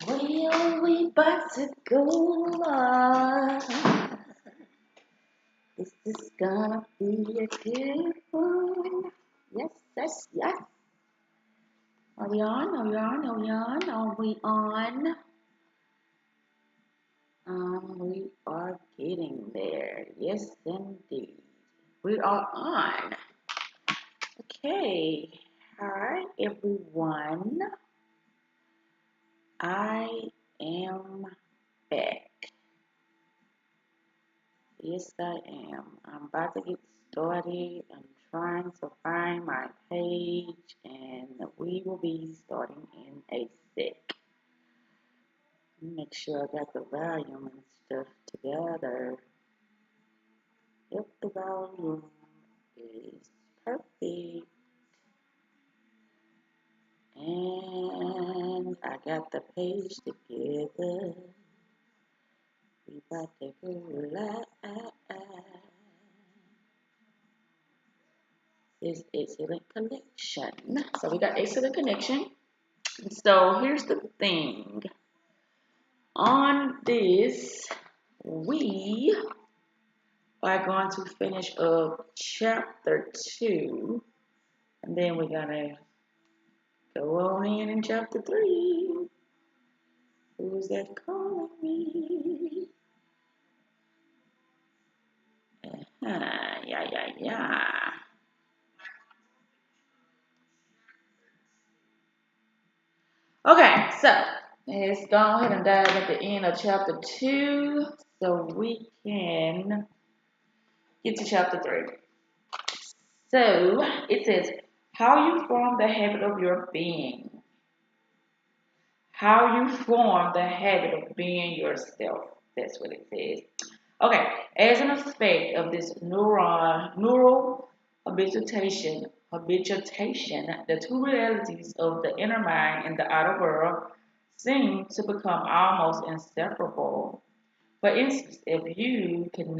Well, we about to go on. This is gonna be a good one. Yes, yes, yes. Are we on? Are we on? Are we on? Are we on? We are getting there. Yes, indeed. We are on. Okay. All right, everyone. I am back. Yes, I am. I'm about to get started. I'm trying to find my page, and we will be starting in a sec. Make sure I got the volume and stuff together. Yep, the volume is perfect. And I got the page together. We about to go live. Is excellent connection. So we got excellent connection. So here's the thing. On this, we are going to finish up chapter 2. And then we're gonna go on in chapter 3. Who's that calling me? Yeah. Okay, so let's go ahead and dive at the end of chapter 2 so we can get to chapter 3. So it says, how you form the habit of your being. How you form the habit of being yourself. That's what it says. Okay, as an effect of this neural habituation, the two realities of the inner mind and the outer world seem to become almost inseparable. For instance, if you can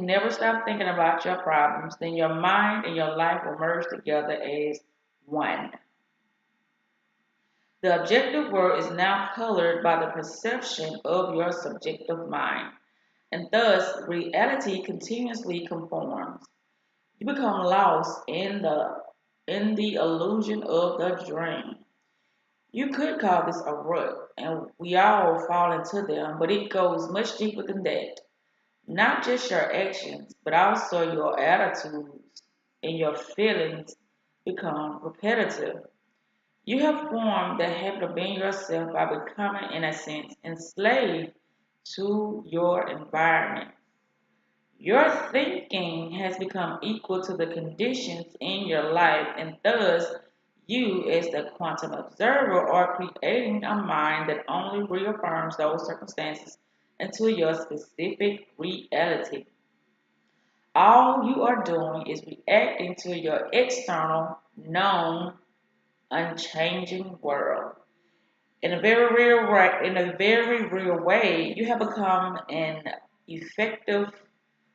never stop thinking about your problems, then your mind and your life will merge together as one. The objective world is now colored by the perception of your subjective mind, and thus reality continuously conforms. You become lost in the illusion of the dream. You could call this a rut, and we all fall into them, but it goes much deeper than that. Not just your actions, but also your attitudes and your feelings become repetitive. You have formed the habit of being yourself by becoming, in a sense, enslaved to your environment. Your thinking has become equal to the conditions in your life, and thus you, as the quantum observer, are creating a mind that only reaffirms those circumstances into your specific reality. All you are doing is reacting to your external, known, unchanging world. In a very real way, you have become an effective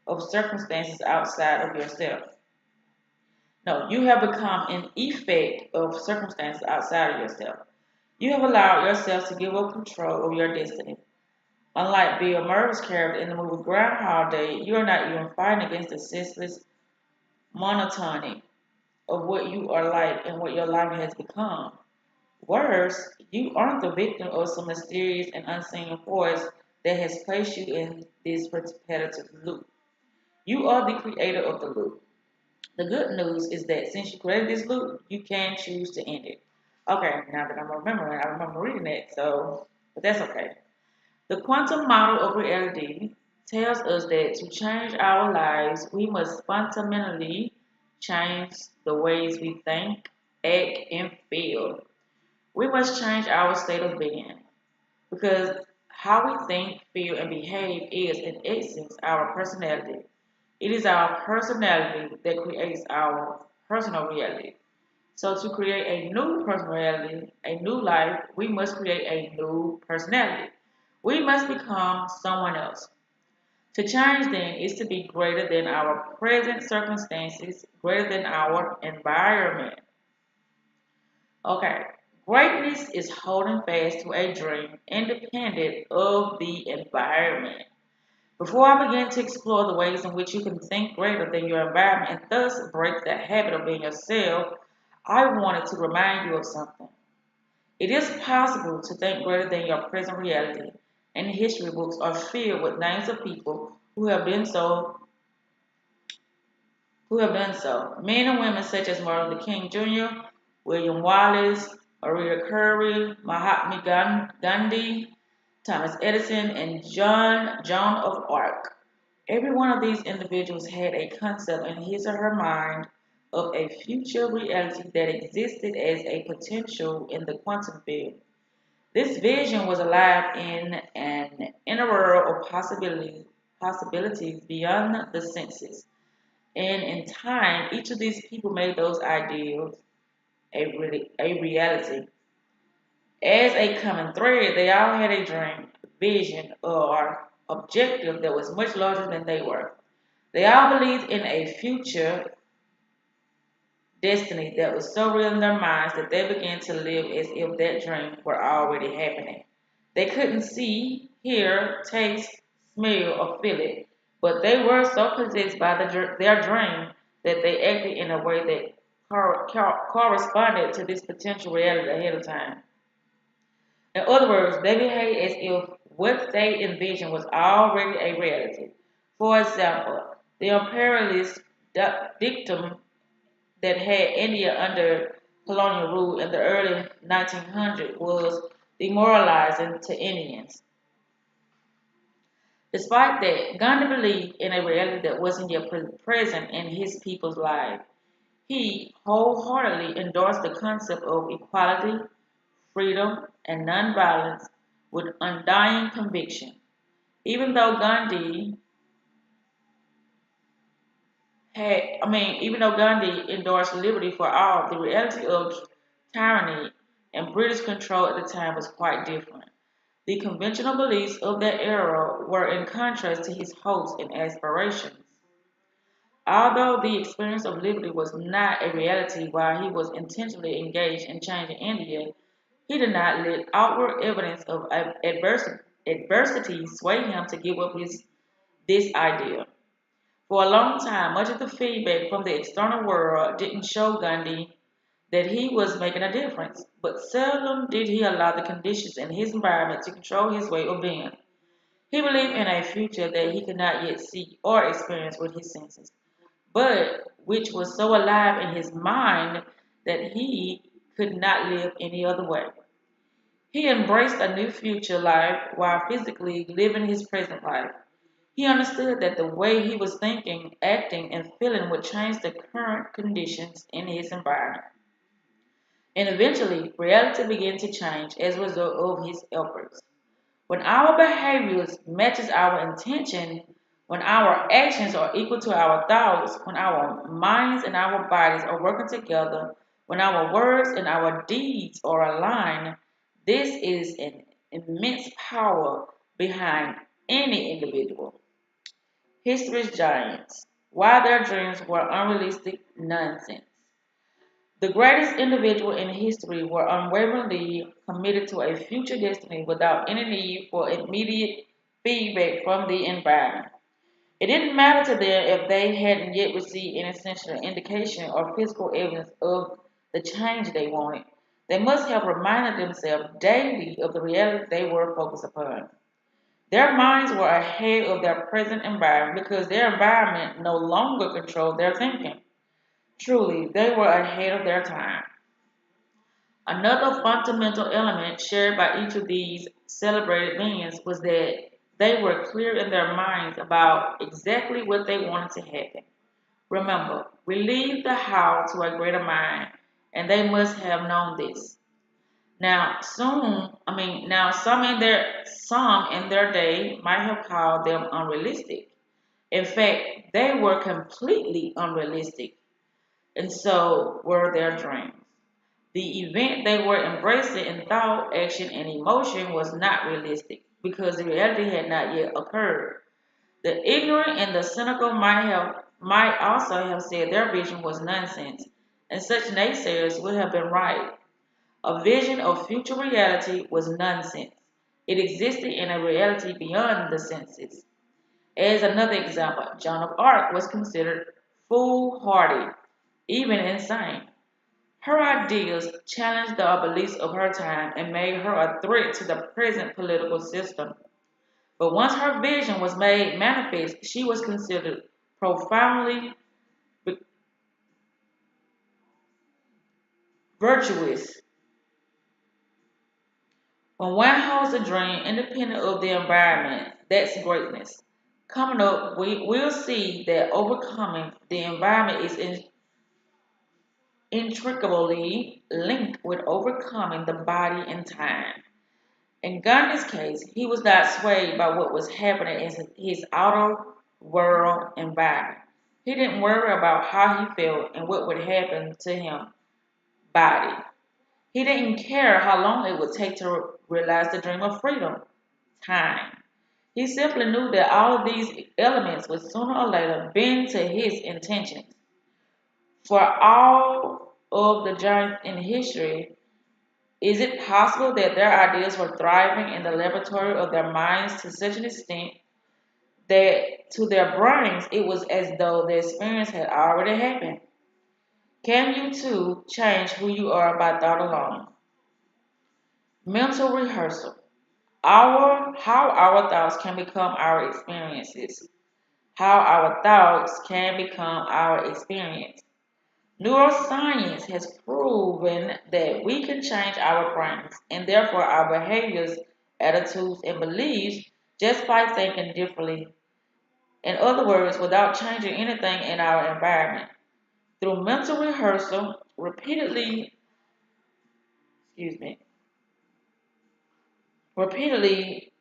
of circumstances outside of yourself. No, you have become an effect of circumstances outside of yourself. You have allowed yourself to give up control of your destiny. Unlike Bill Murray's character in the movie Groundhog Day, you are not even fighting against the senseless monotony of what you are like and what your life has become. Worse, you aren't the victim of some mysterious and unseen force that has placed you in this repetitive loop. You are the creator of the loop. The good news is that since you created this loop, you can choose to end it. Okay, now that I'm remembering, I remember reading that, but that's okay. The quantum model of reality tells us that to change our lives, we must fundamentally change the ways we think, act, and feel. We must change our state of being because how we think, feel, and behave is, in essence, our personality. It is our personality that creates our personal reality. So, to create a new personal reality, a new life, we must create a new personality. We must become someone else. To change then is to be greater than our present circumstances, greater than our environment. Okay, Greatness is holding fast to a dream independent of the environment. Before I begin to explore the ways in which you can think greater than your environment and thus break the habit of being yourself, I wanted to remind you of something. It is possible to think greater than your present reality, and history books are filled with names of people who have done so. Men and women such as Martin Luther King Jr., William Wallace, Maria Curry, Mahatma Gandhi, Thomas Edison, and Joan of Arc. Every one of these individuals had a concept in his or her mind of a future reality that existed as a potential in the quantum field. This vision was alive in an inner world of possibilities beyond the senses. And in time, each of these people made those ideals a reality. As a common thread, they all had a dream, vision, or objective that was much larger than they were. They all believed in a future destiny that was so real in their minds that they began to live as if that dream were already happening. They couldn't see, hear, taste, smell, or feel it, but they were so possessed by their dream that they acted in a way that corresponded to this potential reality ahead of time. In other words, they behaved as if what they envisioned was already a reality. For example, the imperialist dictum that had India under colonial rule in the early 1900s was demoralizing to Indians. Despite that, Gandhi believed in a reality that wasn't yet present in his people's lives. He wholeheartedly endorsed the concept of equality, freedom, and nonviolence with undying conviction. Even though Gandhi even though Gandhi endorsed liberty for all, the reality of tyranny and British control at the time was quite different. The conventional beliefs of that era were in contrast to his hopes and aspirations. Although the experience of liberty was not a reality while he was intentionally engaged in changing India, he did not let outward evidence of adversity sway him to give up this idea. For a long time, much of the feedback from the external world didn't show Gandhi that he was making a difference, but seldom did he allow the conditions in his environment to control his way of being. He believed in a future that he could not yet see or experience with his senses, but which was so alive in his mind that he could not live any other way. He embraced a new future life while physically living his present life. He understood that the way he was thinking, acting, and feeling would change the current conditions in his environment. And eventually, reality began to change as a result of his efforts. When our behaviors matches our intention, when our actions are equal to our thoughts, when our minds and our bodies are working together, when our words and our deeds are aligned, this is an immense power behind any individual. History's giants, why their dreams were unrealistic nonsense. The greatest individual in history were unwaveringly committed to a future destiny without any need for immediate feedback from the environment. It didn't matter to them if they hadn't yet received any essential indication or physical evidence of the change they wanted. They must have reminded themselves daily of the reality they were focused upon. Their minds were ahead of their present environment because their environment no longer controlled their thinking. Truly, they were ahead of their time. Another fundamental element shared by each of these celebrated beings was that they were clear in their minds about exactly what they wanted to happen. Remember, we leave the how to a greater mind, and they must have known this. Now some in their day might have called them unrealistic. In fact, they were completely unrealistic, and so were their dreams. The event they were embracing in thought, action, and emotion was not realistic because the reality had not yet occurred. The ignorant and the cynical might also have said their vision was nonsense, and such naysayers would have been right. A vision of future reality was nonsense. It existed in a reality beyond the senses. As another example, Joan of Arc was considered foolhardy, even insane. Her ideas challenged the beliefs of her time and made her a threat to the present political system. But once her vision was made manifest, she was considered profoundly virtuous. When one holds a dream independent of the environment, that's greatness. Coming up, we'll see that overcoming the environment is intricately linked with overcoming the body and time. In Gandhi's case, he was not swayed by what was happening in his outer world environment. He didn't worry about how he felt and what would happen to him body. He didn't care how long it would take to realize the dream of freedom, time. He simply knew that all of these elements would sooner or later bend to his intentions. For all of the giants in history, is it possible that their ideas were thriving in the laboratory of their minds to such an extent that to their brains it was as though the experience had already happened? Can you too change who you are by thought alone? Mental rehearsal. How our thoughts can become our experiences. How our thoughts can become our experience. Neuroscience has proven that we can change our brains and therefore our behaviors, attitudes, and beliefs just by thinking differently. In other words, without changing anything in our environment. Through mental rehearsal, excuse me, repeatedly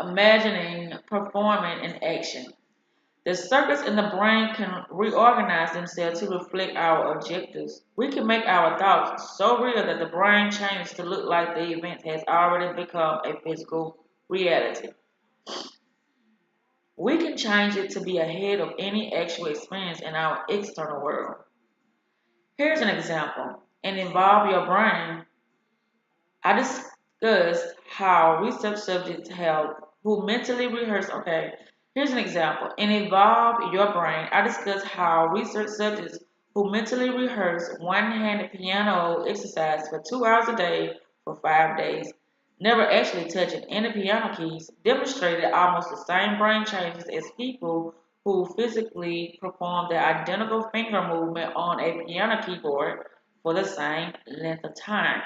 imagining, performing, and action. The circuits in the brain can reorganize themselves to reflect our objectives. We can make our thoughts so real that the brain changes to look like the event has already become a physical reality. We can change it to be ahead of any actual experience in our external world. Here's an example. In Involve Your Brain, I discussed how research subjects have who mentally rehearse. Okay, here's an example. In Evolve Your Brain, I discussed how research subjects who mentally rehearse one-handed piano exercise for 2 hours a day for 5 days, never actually touching any piano keys, demonstrated almost the same brain changes as people who physically perform the identical finger movement on a piano keyboard for the same length of time.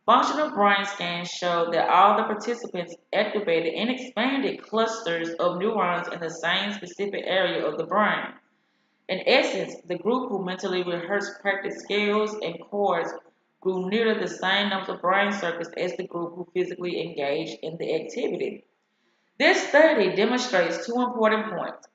Functional brain scans showed that all the participants activated and expanded clusters of neurons in the same specific area of the brain. In essence, the group who mentally rehearsed practice scales and chords grew nearly the same number of brain circuits as the group who physically engaged in the activity. This study demonstrates two important points.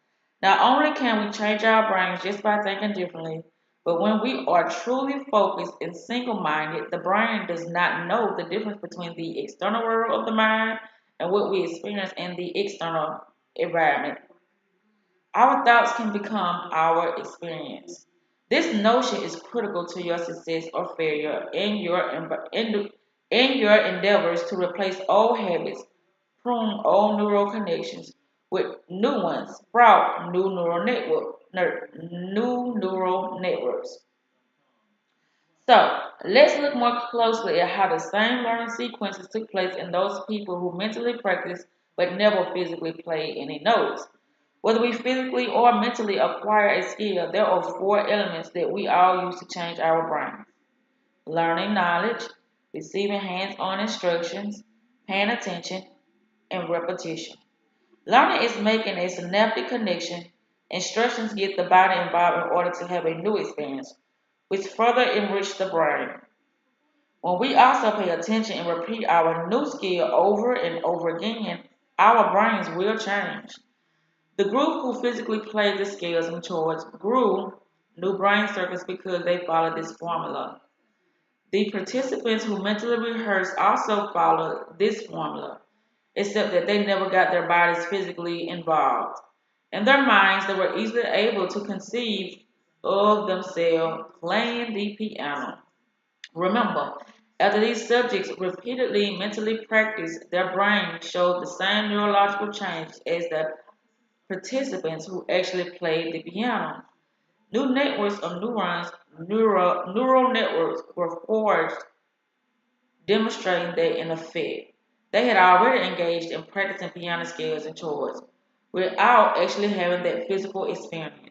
Not only can we change our brains just by thinking differently, but when we are truly focused and single minded, the brain does not know the difference between the external world of the mind and what we experience in the external environment. Our thoughts can become our experience. This notion is critical to your success or failure in your endeavors to replace old habits, prune old neural connections with new ones, sprout new neural networks. So let's look more closely at how the same learning sequences took place in those people who mentally practiced but never physically played any notes. Whether we physically or mentally acquire a skill, there are four elements that we all use to change our brains: learning knowledge, receiving hands on instructions, paying attention, and repetition. Learning is making a synaptic connection. Instructions get the body involved in order to have a new experience, which further enrich the brain. When we also pay attention and repeat our new skill over and over again, our brains will change. The group who physically played the scales and chords grew new brain circuits because they followed this formula. The participants who mentally rehearsed also followed this formula, except that they never got their bodies physically involved. In their minds, they were easily able to conceive of themselves playing the piano. Remember, after these subjects repeatedly mentally practiced, their brains showed the same neurological change as the participants who actually played the piano. New networks of neurons, neural networks were forged, demonstrating that in effect, they had already engaged in practicing piano scales and chords without actually having that physical experience.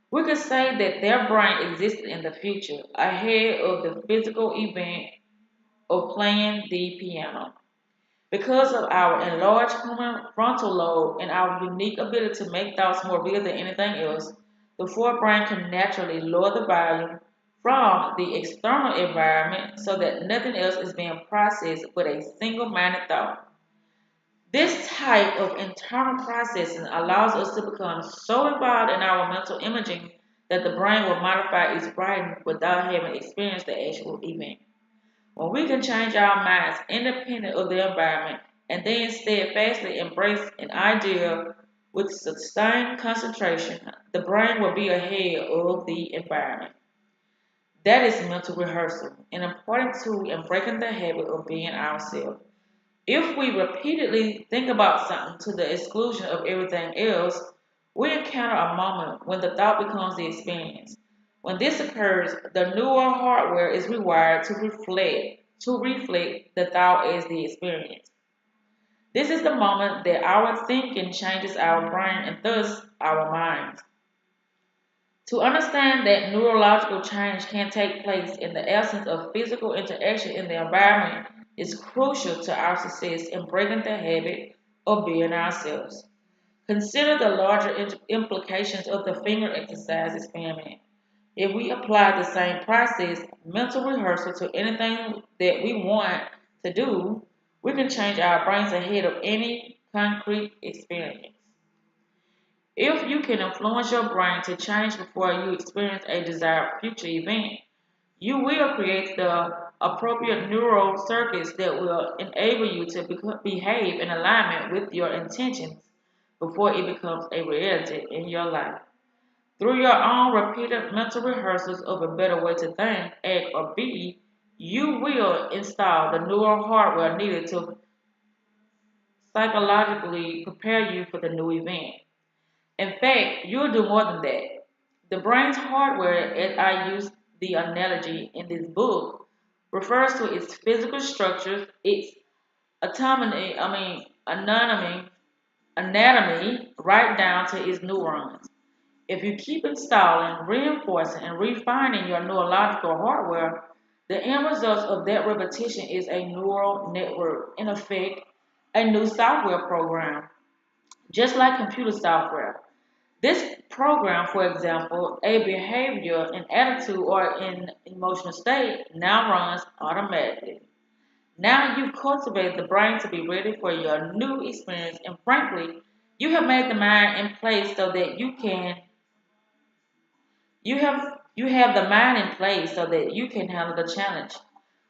We could say that their brain existed in the future, ahead of the physical event of playing the piano. Because of our enlarged human frontal lobe and our unique ability to make thoughts more real than anything else, the forebrain can naturally lower the volume from the external environment so that nothing else is being processed but a single minded thought. This type of internal processing allows us to become so involved in our mental imaging that the brain will modify its writing without having experienced the actual event. When we can change our minds independent of the environment and then steadfastly embrace an idea with sustained concentration, the brain will be ahead of the environment. That is mental rehearsal, an important tool in breaking the habit of being ourselves. If we repeatedly think about something to the exclusion of everything else, we encounter a moment when the thought becomes the experience. When this occurs, the neural hardware is rewired to reflect the thought as the experience. This is the moment that our thinking changes our brain and thus our minds. To understand that neurological change can take place in the absence of physical interaction in the environment is crucial to our success in breaking the habit of being ourselves. Consider the larger implications of the finger exercise experiment. If we apply the same process, mental rehearsal, to anything that we want to do, we can change our brains ahead of any concrete experience. If you can influence your brain to change before you experience a desired future event, you will create the appropriate neural circuits that will enable you to behave in alignment with your intentions before it becomes a reality in your life. Through your own repeated mental rehearsals of a better way to think, act, or be, you will install the neural hardware needed to psychologically prepare you for the new event. In fact, you'll do more than that. The brain's hardware, as I use the analogy in this book, refers to its physical structures, its anatomy, right down to its neurons. If you keep installing, reinforcing, and refining your neurological hardware, the end result of that repetition is a neural network, in effect, a new software program, just like computer software. This program, for example, a behavior, an attitude, or an emotional state now runs automatically. Now you've cultivated the brain to be ready for your new experience, and frankly, you have made the mind in place so that you have the mind in place so that you can handle the challenge.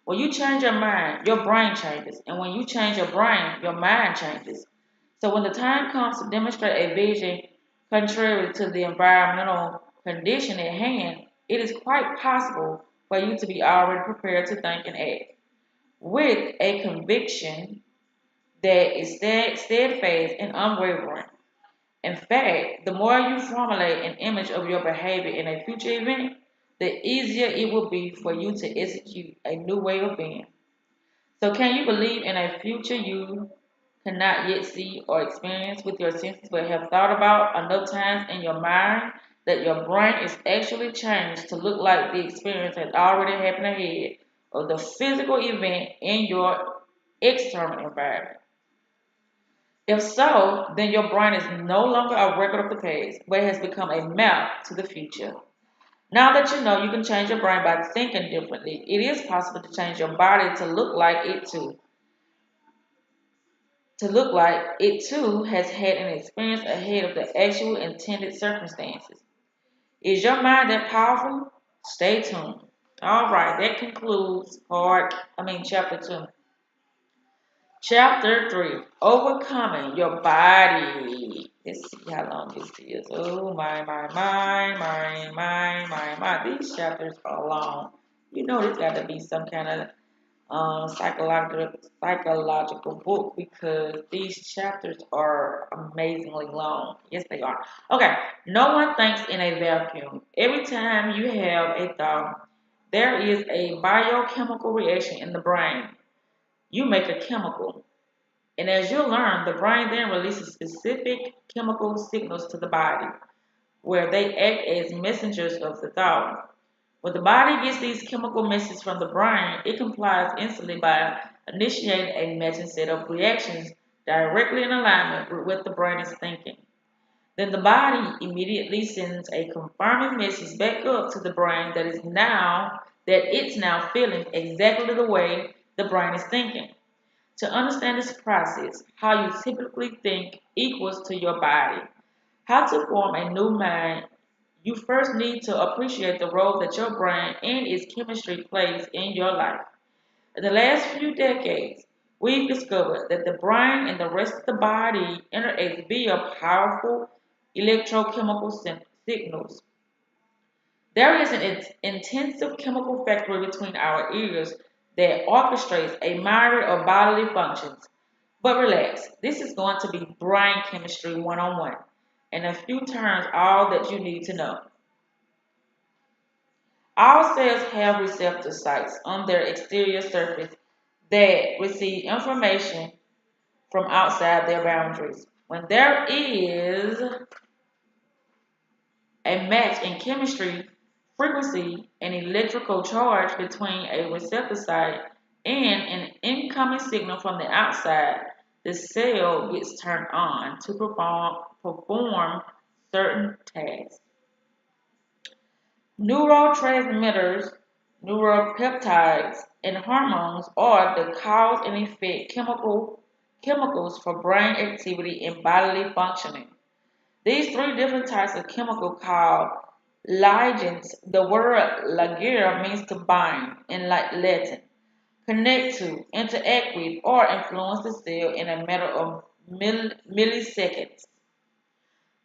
When you change your mind, your brain changes, and when you change your brain, your mind changes. So when the time comes to demonstrate a vision contrary to the environmental condition at hand, it is quite possible for you to be already prepared to think and act with a conviction that is steadfast and unwavering. In fact, the more you formulate an image of your behavior in a future event, the easier it will be for you to execute a new way of being. So, can you believe in a future you cannot yet see or experience with your senses, but have thought about enough times in your mind that your brain is actually changed to look like the experience has already happened ahead of the physical event in your external environment? If so, then your brain is no longer a record of the past, but has become a map to the future. Now that you know you can change your brain by thinking differently, it is possible to change your body to look like it too. To look like it too has had an experience ahead of the actual intended circumstances. Is your mind that powerful? Stay tuned. All right, that concludes chapter 2. Chapter 3, overcoming your body. Let's see how long this is. Oh, my. These chapters are long. You know, there's got to be some kind of psychological book because these chapters are amazingly long. Yes, they are. Okay, no one thinks in a vacuum. Every time you have a thought, there is a biochemical reaction in the brain. You make a chemical. And as you learn, the brain then releases specific chemical signals to the body, where they act as messengers of the thought. When the body gets these chemical messages from the brain, it complies instantly by initiating a matching set of reactions directly in alignment with what the brain is thinking. Then the body immediately sends a confirming message back up to the brain that it's now feeling exactly the way the brain is thinking. To understand this process, how you typically think equals to your body. How to form a new mind, you first need to appreciate the role that your brain and its chemistry plays in your life. In the last few decades, we've discovered that the brain and the rest of the body interact via powerful electrochemical signals. There is an intensive chemical factory between our ears that orchestrates a myriad of bodily functions. But relax, this is going to be brain chemistry 101. In a few terms, all that you need to know. All cells have receptor sites on their exterior surface that receive information from outside their boundaries. When there is a match in chemistry, frequency, and electrical charge between a receptor site and an incoming signal from the outside, the cell gets turned on to perform certain tasks. Neurotransmitters, neuropeptides, and hormones are the cause and effect chemicals for brain activity and bodily functioning. These three different types of chemical called ligands. The word ligare means to bind in Latin, connect to, interact with, or influence the cell in a matter of milliseconds.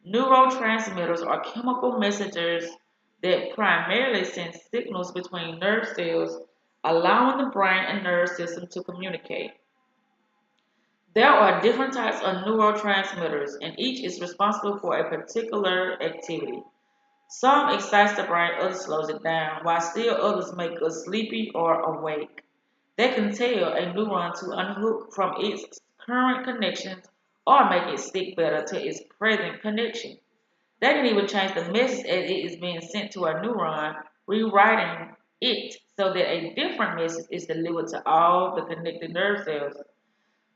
Neurotransmitters are chemical messengers that primarily send signals between nerve cells, allowing the brain and nerve system to communicate. There are different types of neurotransmitters, and each is responsible for a particular activity. Some excites the brain, others slows it down, while still others make us sleepy or awake. They can tell a neuron to unhook from its current connections or make it stick better to its present connection. They can even change the message as it is being sent to a neuron, rewriting it so that a different message is delivered to all the connected nerve cells.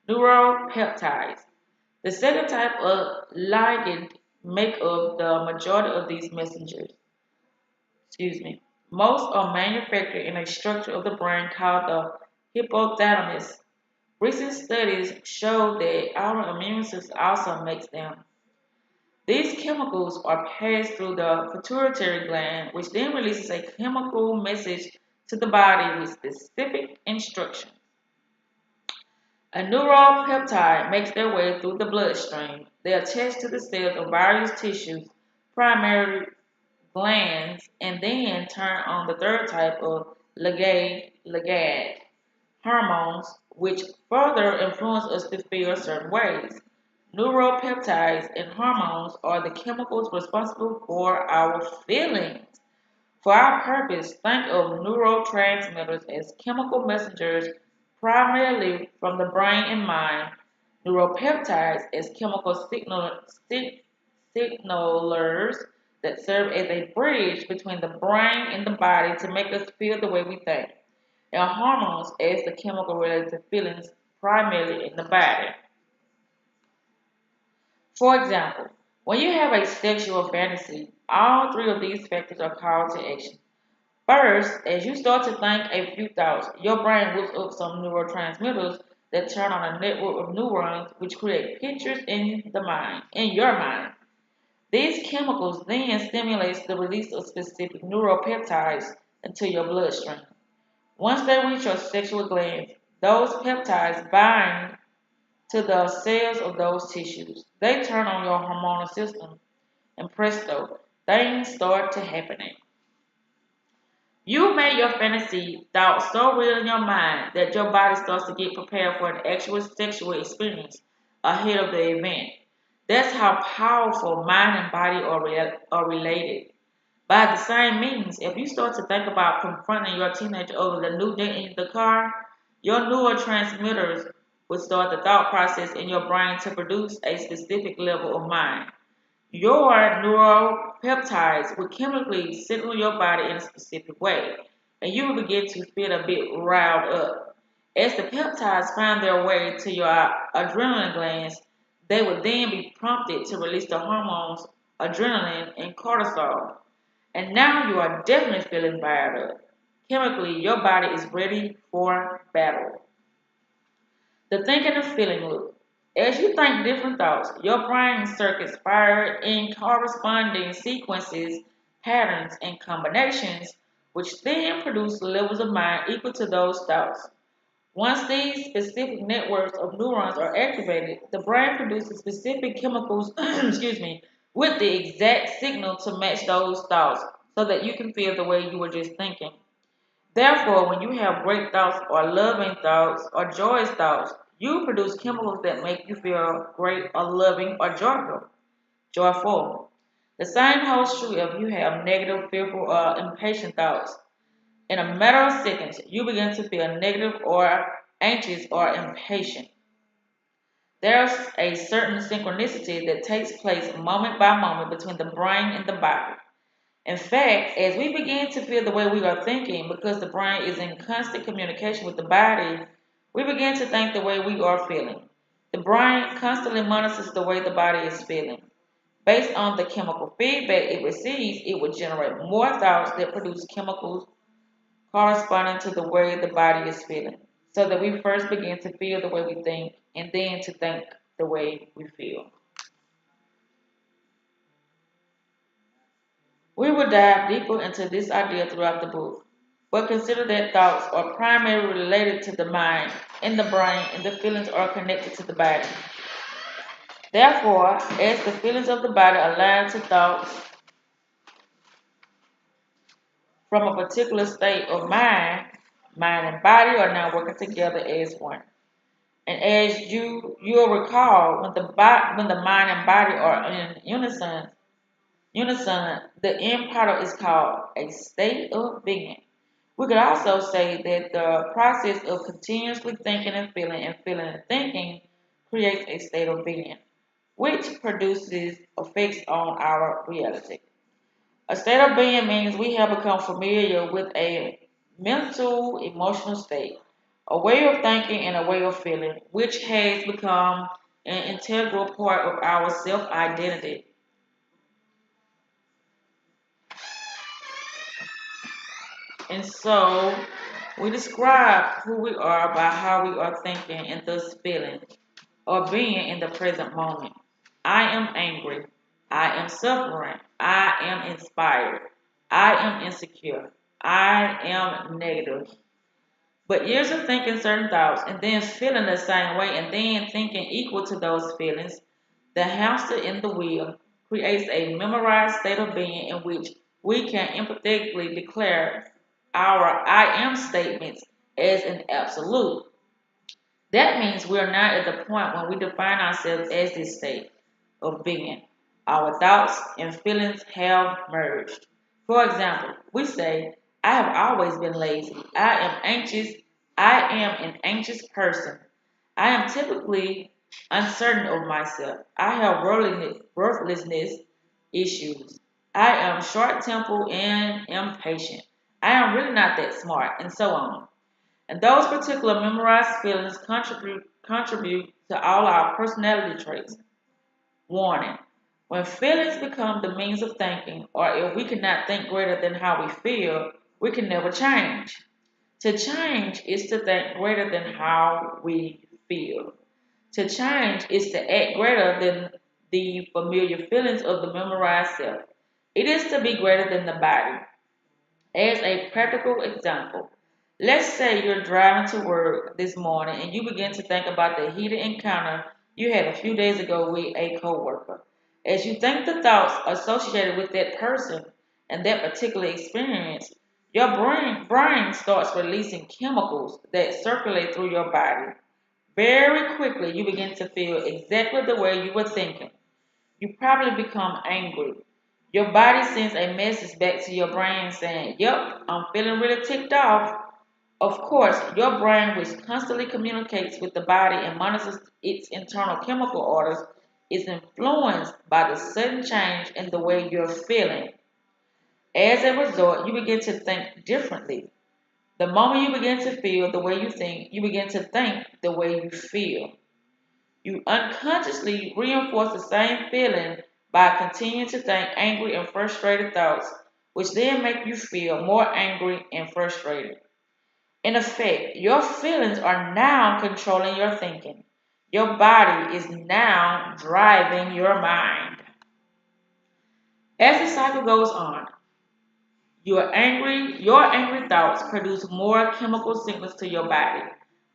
Neuropeptides. The second type of ligand make up the majority of these messengers. Excuse me. Most are manufactured in a structure of the brain called the hypothalamus. Recent studies show that our immune system also makes them. These chemicals are passed through the pituitary gland, which then releases a chemical message to the body with specific instructions. A neuropeptide makes their way through the bloodstream. They attach to the cells of various tissues, primary glands, and then turn on the third type of ligand hormones, which further influence us to feel certain ways. Neuropeptides and hormones are the chemicals responsible for our feelings. For our purpose, think of neurotransmitters as chemical messengers primarily from the brain and mind, neuropeptides as chemical signalers that serve as a bridge between the brain and the body to make us feel the way we think, and hormones as the chemical related to feelings primarily in the body. For example, when you have a sexual fantasy, all three of these factors are called to action. First, as you start to think a few thoughts, your brain whips up some neurotransmitters that turn on a network of neurons which create pictures in your mind. These chemicals then stimulate the release of specific neuropeptides into your bloodstream. Once they reach your sexual glands, those peptides bind to the cells of those tissues. They turn on your hormonal system, and presto, things start to happening. You made your fantasy thoughts so real in your mind that your body starts to get prepared for an actual sexual experience ahead of the event. That's how powerful mind and body are related. By the same means, if you start to think about confronting your teenager over the new dent in the car, your neurotransmitters will start the thought process in your brain to produce a specific level of mind. Your neuropeptides will chemically signal your body in a specific way, and you will begin to feel a bit riled up. As the peptides find their way to your adrenaline glands, they will then be prompted to release the hormones adrenaline and cortisol. And now you are definitely feeling fired up. Chemically, your body is ready for battle. The thinking and feeling loop. As you think different thoughts, your brain circuits fire in corresponding sequences, patterns, and combinations, which then produce levels of mind equal to those thoughts. Once these specific networks of neurons are activated, the brain produces specific chemicals, excuse me, with the exact signal to match those thoughts so that you can feel the way you were just thinking. Therefore, when you have great thoughts or loving thoughts or joyous thoughts, you produce chemicals that make you feel great or loving or joyful. Joyful. The same holds true if you have negative, fearful, or impatient thoughts. In a matter of seconds, you begin to feel negative or anxious or impatient. There's a certain synchronicity that takes place moment by moment between the brain and the body. In fact, as we begin to feel the way we are thinking, because the brain is in constant communication with the body, we begin to think the way we are feeling. The brain constantly monitors the way the body is feeling. Based on the chemical feedback it receives, it will generate more thoughts that produce chemicals corresponding to the way the body is feeling. So that we first begin to feel the way we think and then to think the way we feel. We will dive deeper into this idea throughout the book, but consider that thoughts are primarily related to the mind and the brain, and the feelings are connected to the body. Therefore, as the feelings of the body align to thoughts from a particular state of mind, mind and body are now working together as one. And as you'll recall, when the mind and body are in unison, the end product is called a state of being. We could also say that the process of continuously thinking and feeling and thinking creates a state of being, which produces effects on our reality. A state of being means we have become familiar with a mental, emotional state, a way of thinking and a way of feeling, which has become an integral part of our self identity. And so we describe who we are by how we are thinking and thus feeling or being in the present moment. I am angry. I am suffering. I am inspired. I am insecure. I am negative. But years of thinking certain thoughts and then feeling the same way and then thinking equal to those feelings, the hamster in the wheel creates a memorized state of being in which we can empathetically declare our I am statements as an absolute. That means we are not at the point when we define ourselves as this state of being. Our thoughts and feelings have merged. For example, we say, I have always been lazy. I am anxious. I am an anxious person. I am typically uncertain of myself. I have worthlessness issues. I am short tempered and impatient. I am really not that smart, and so on. And those particular memorized feelings contribute to all our personality traits. Warning. When feelings become the means of thinking, or if we cannot think greater than how we feel, we can never change. To change is to think greater than how we feel. To change is to act greater than the familiar feelings of the memorized self. It is to be greater than the body. As a practical example, let's say you're driving to work this morning and you begin to think about the heated encounter you had a few days ago with a coworker. As you think the thoughts associated with that person and that particular experience, Your brain starts releasing chemicals that circulate through your body. Very quickly, you begin to feel exactly the way you were thinking. You probably become angry. Your body sends a message back to your brain saying, "Yep, I'm feeling really ticked off." Of course, your brain, which constantly communicates with the body and monitors its internal chemical orders, is influenced by the sudden change in the way you're feeling. As a result, you begin to think differently. The moment you begin to feel the way you think, you begin to think the way you feel. You unconsciously reinforce the same feeling by continuing to think angry and frustrated thoughts, which then make you feel more angry and frustrated. In effect, your feelings are now controlling your thinking. Your body is now driving your mind. As the cycle goes on, your angry thoughts produce more chemical signals to your body,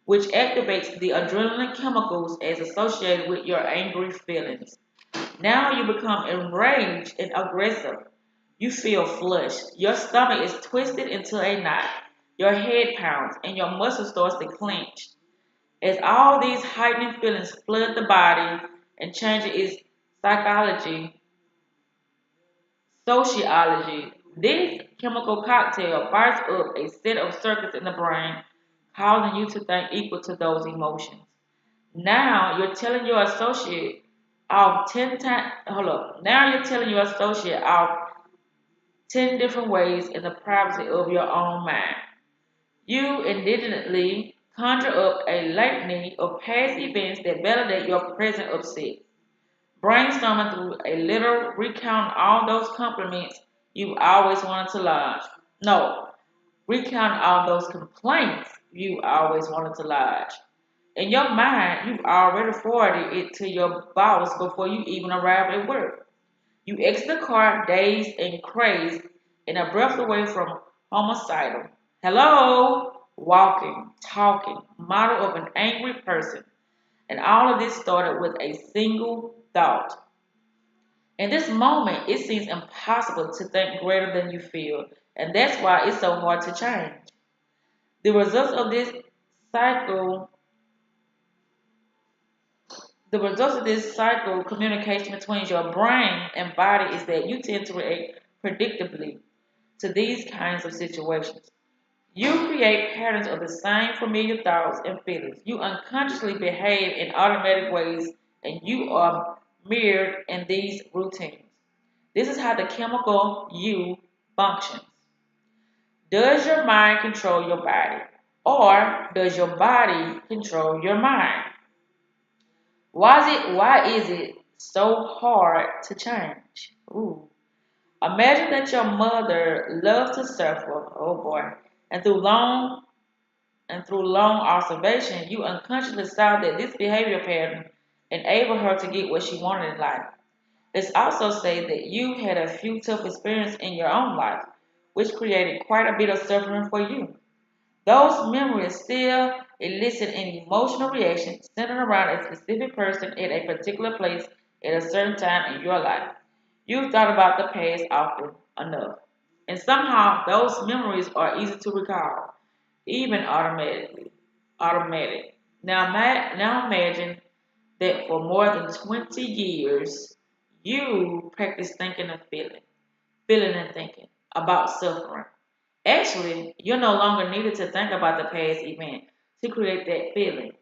which activates the adrenaline chemicals as associated with your angry feelings. Now you become enraged and aggressive. You feel flushed. Your stomach is twisted into a knot. Your head pounds and your muscle starts to clench. As all these heightened feelings flood the body and change its psychology, sociology, this chemical cocktail fires up a set of circuits in the brain, causing you to think equal to those emotions. Now you're telling your associate off 10 times, hold up. Now you're telling your associate off 10 different ways in the privacy of your own mind. You indignantly conjure up a litany of past events that validate your present upset. Brainstorming through a little, recount all those compliments you always wanted to lodge. No, recount all those complaints you always wanted to lodge. In your mind, you've already forwarded it to your boss before you even arrive at work. You exit the car dazed and crazed and a breath away from homicidal. Hello? Walking, talking, model of an angry person. And all of this started with a single thought. In this moment, it seems impossible to think greater than you feel, and that's why it's so hard to change. The results of this cycle, the results of this cycle communication between your brain and body is that you tend to react predictably to these kinds of situations. You create patterns of the same familiar thoughts and feelings. You unconsciously behave in automatic ways and you are mirrored in these routines. This is how the chemical you functions. Does your mind control your body? Or does your body control your mind? Why is it so hard to change? Ooh. Imagine that your mother loves to suffer, oh boy, and through long observation, you unconsciously saw that this behavior pattern enabled her to get what she wanted in life. Let's also say that you had a few tough experiences in your own life, which created quite a bit of suffering for you. Those memories still elicit an emotional reaction centered around a specific person at a particular place at a certain time in your life. You've thought about the past often enough. And somehow those memories are easy to recall, even automatic. Now imagine that for more than 20 years, you practice thinking and feeling and thinking about suffering. Actually, you're no longer needed to think about the past event to create that feeling.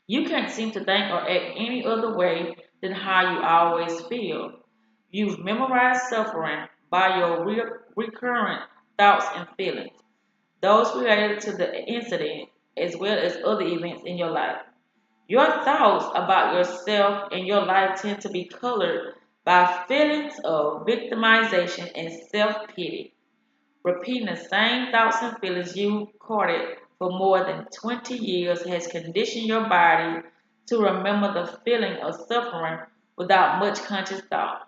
You can't seem to think or act any other way than how you always feel. You've memorized suffering by your recurrent thoughts and feelings, those related to the incident as well as other events in your life. Your thoughts about yourself and your life tend to be colored by feelings of victimization and self pity. Repeating the same thoughts and feelings you courted for more than 20 years has conditioned your body to remember the feeling of suffering without much conscious thought.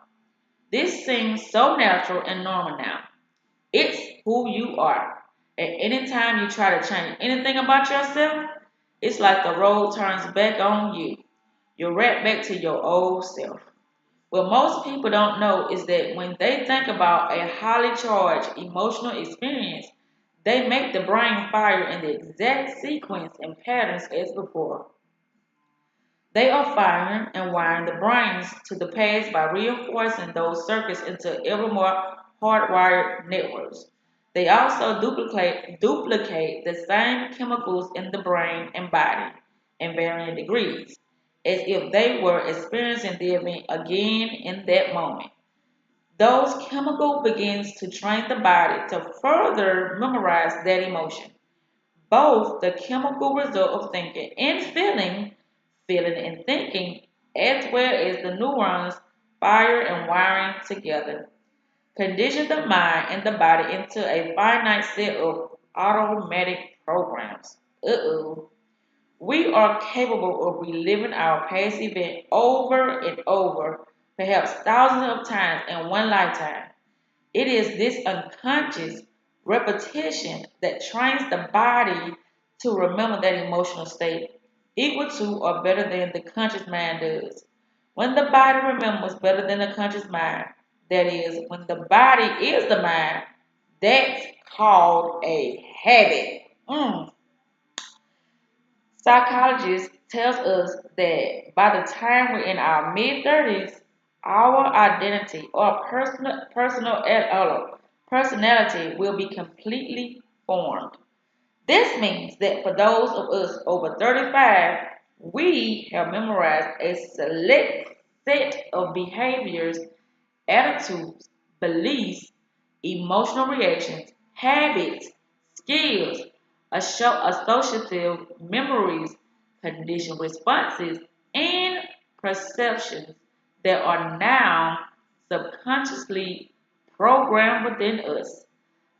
This seems so natural and normal now. It's who you are. At any time you try to change anything about yourself, it's like the road turns back on you. You're right back to your old self. What most people don't know is that when they think about a highly charged emotional experience, They make the brain fire in the exact sequence and patterns as before. They are firing and wiring the brains to the past by reinforcing those circuits into ever more hardwired networks. They also duplicate the same chemicals in the brain and body in varying degrees, as if they were experiencing the event again in that moment. Those chemicals begins to train the body to further memorize that emotion. Both the chemical result of thinking and feeling and thinking, as well as the neurons fire and wiring together, condition the mind and the body into a finite set of automatic programs. Uh-oh. We are capable of reliving our past event over and over, perhaps thousands of times in one lifetime. It is this unconscious repetition that trains the body to remember that emotional state, equal to or better than the conscious mind does. When the body remembers better than the conscious mind, that is, when the body is the mind, that's called a habit. Psychologists tell us that by the time we're in our mid 30s, our identity or personality will be completely formed. This means that for those of us over 35, we have memorized a select set of behaviors, attitudes, beliefs, emotional reactions, habits, skills, associative memories, conditioned responses, and perceptions that are now subconsciously programmed within us.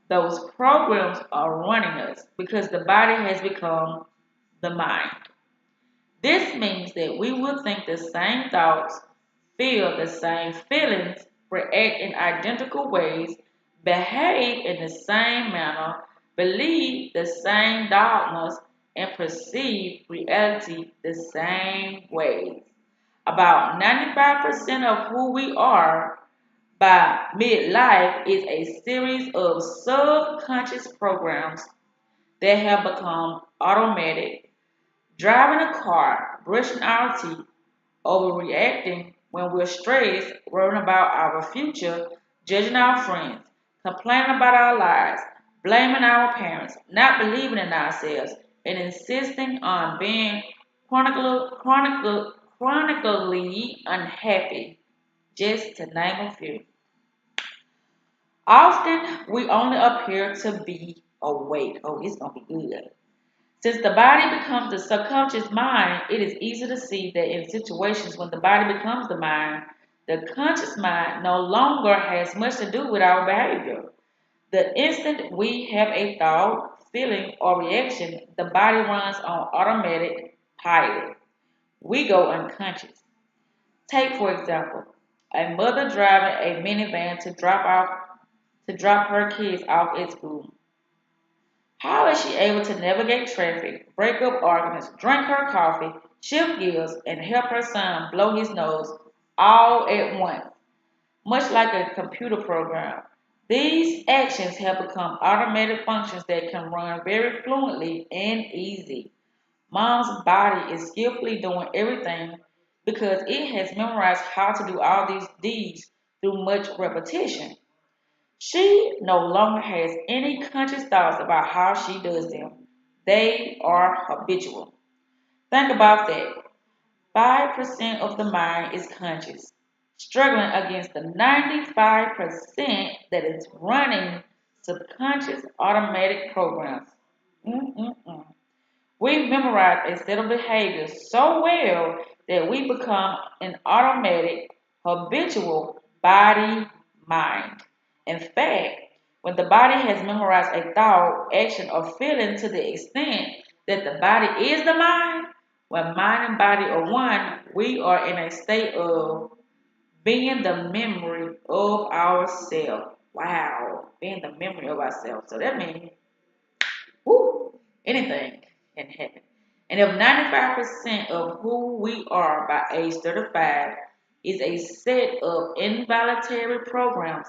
Those programs are running us because the body has become the mind. This means that we will think the same thoughts, feel the same feelings, react in identical ways, behave in the same manner, believe the same dogmas, and perceive reality the same ways. About 95% of who we are by midlife is a series of subconscious programs that have become automatic. Driving a car, brushing our teeth, overreacting when we're stressed, worrying about our future, judging our friends, complaining about our lives, blaming our parents, not believing in ourselves, and insisting on being chronically unhappy, just to name a few. Often we only appear to be awake. Oh, it's gonna be good. Since the body becomes the subconscious mind, it is easy to see that in situations when the body becomes the mind, the conscious mind no longer has much to do with our behavior. The instant we have a thought, feeling, or reaction, the body runs on automatic pilot. We go unconscious. Take for example, a mother driving a minivan to drop her kids off at school. How is she able to navigate traffic, break up arguments, drink her coffee, shift gears, and help her son blow his nose all at once? Much like a computer program, these actions have become automated functions that can run very fluently and easy. Mom's body is skillfully doing everything because it has memorized how to do all these deeds through much repetition. She no longer has any conscious thoughts about how she does them. They are habitual. Think about that. 5% of the mind is conscious, struggling against the 95% that is running subconscious automatic programs. Mm-mm-mm. We memorize a set of behaviors so well that we become an automatic, habitual body mind. In fact, when the body has memorized a thought, action, or feeling to the extent that the body is the mind, when mind and body are one, we are in a state of being the memory of ourselves. Wow, being the memory of ourselves. So that means, whoo, anything can happen. And if 95% of who we are by age 35 is a set of involuntary programs,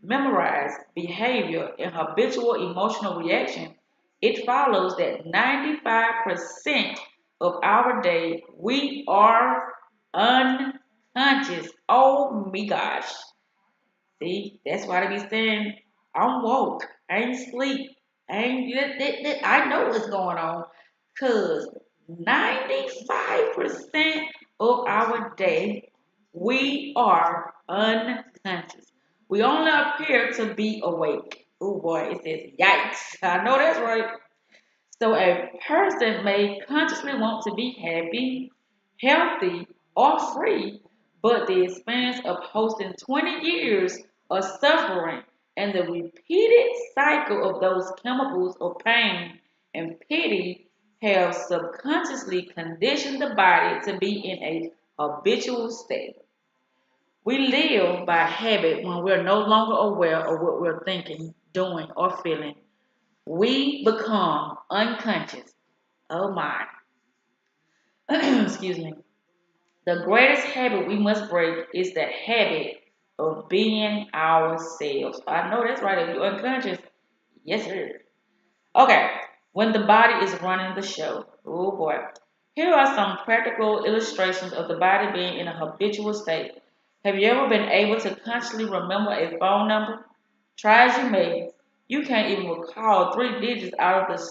memorized behavior and habitual emotional reaction, it follows that 95% of our day we are unconscious. Oh my gosh. See, that's why they be saying, I'm woke, I ain't sleep, I ain't, I know what's going on. Because 95% of our day, we are unconscious. We only appear to be awake. Oh boy, it says yikes. I know that's right. So a person may consciously want to be happy, healthy, or free, but the experience of hosting 20 years of suffering and the repeated cycle of those chemicals of pain and pity have subconsciously conditioned the body to be in a habitual state. We live by habit when we're no longer aware of what we're thinking, doing, or feeling. We become unconscious. Oh my. Excuse me. The greatest habit we must break is the habit of being ourselves. I know that's right. If you're unconscious, yes, sir. Okay. When the body is running the show. Oh boy. Here are some practical illustrations of the body being in a habitual state. Have you ever been able to consciously remember a phone number? Try as you may, you can't even recall 3 digits out of the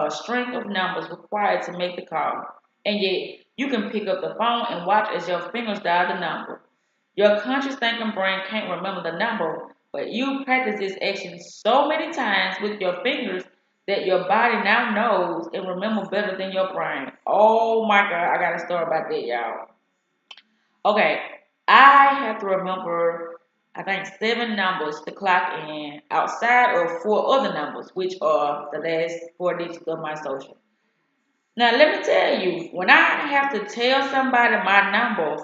string of numbers required to make the call. And yet, you can pick up the phone and watch as your fingers dial the number. Your conscious thinking brain can't remember the number, but you practice this action so many times with your fingers that your body now knows and remembers better than your brain. Oh my God, I got a story about that, y'all. Okay, I have to remember, I think, 7 numbers to clock in outside of 4 other numbers, which are the last 4 digits of my social. Now, let me tell you, when I have to tell somebody my number,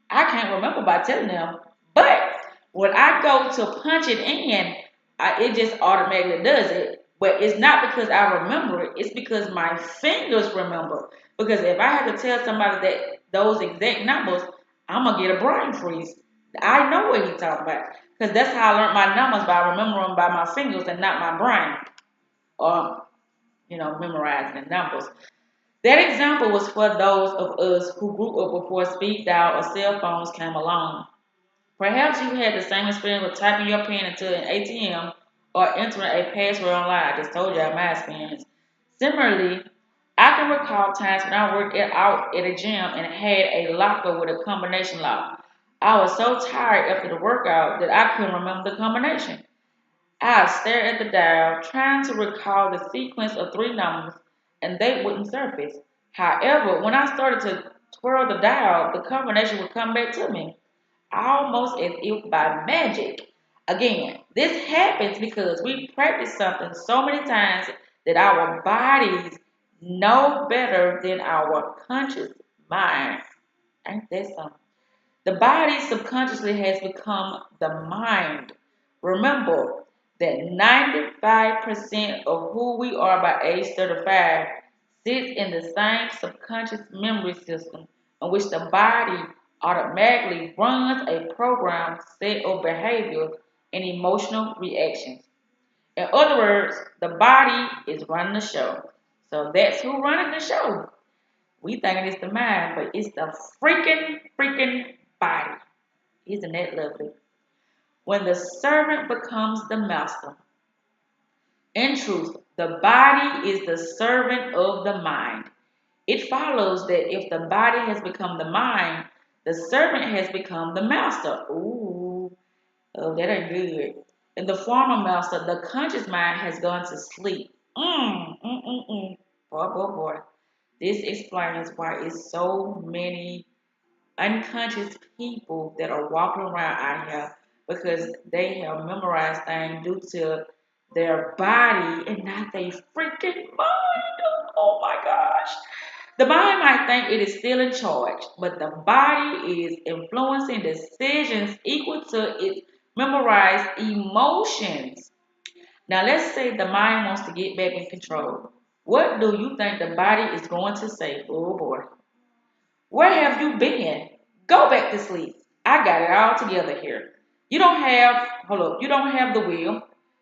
I can't remember by telling them. But when I go to punch it in, it just automatically does it. But it's not because I remember it, it's because my fingers remember. Because if I had to tell somebody that those exact numbers, I'm going to get a brain freeze. I know what he's talking about. Because that's how I learned my numbers by remembering by my fingers and not my brain. Or, memorizing the numbers. That example was for those of us who grew up before speed dial or cell phones came along. Perhaps you had the same experience with typing your PIN into an ATM or entering a password online. I just told you my experience. Similarly, I can recall times when I worked out at a gym and had a locker with a combination lock. I was so tired after the workout that I couldn't remember the combination. I stared at the dial, trying to recall the sequence of 3 numbers, and they wouldn't surface. However, when I started to twirl the dial, the combination would come back to me, almost as if by magic. Again, this happens because we practice something so many times that our bodies know better than our conscious mind. Ain't that something? The body subconsciously has become the mind. Remember that 95% of who we are by age 35 sits in the same subconscious memory system in which the body automatically runs a programmed set of behaviors and emotional reactions. In other words, the body is running the show. So that's who running the show. We think it's the mind, but it's the freaking body. Isn't that lovely? When the servant becomes the master, in truth, the body is the servant of the mind. It follows that if the body has become the mind, the servant has become the master. Ooh, oh, that ain't good. In the former master, the conscious mind has gone to sleep. Boy. This explains why it's so many unconscious people that are walking around out here because they have memorized things due to their body and not their freaking mind. Oh my gosh. The mind might think it is still in charge, but the body is influencing decisions equal to its memorized emotions. Now, let's say the mind wants to get back in control. What do you think the body is going to say? Oh boy. Where have you been? Go back to sleep. I got it all together here. you don't have the will,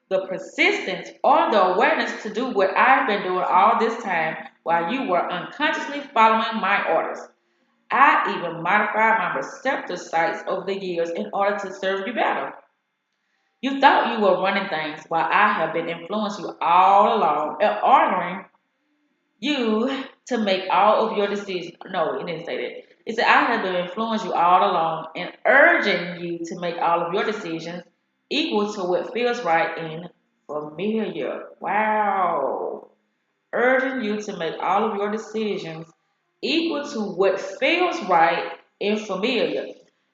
the persistence, or the awareness to do what I've been doing all this time while you were unconsciously following my orders. I even modified my receptor sites over the years in order to serve you better. You thought you were running things while I have been influencing you all along and ordering you to make all of your decisions. No, it didn't say that. It said, I have been influencing you all along and urging you to make all of your decisions equal to what feels right and familiar. Wow. Urging you to make all of your decisions equal to what feels right and familiar.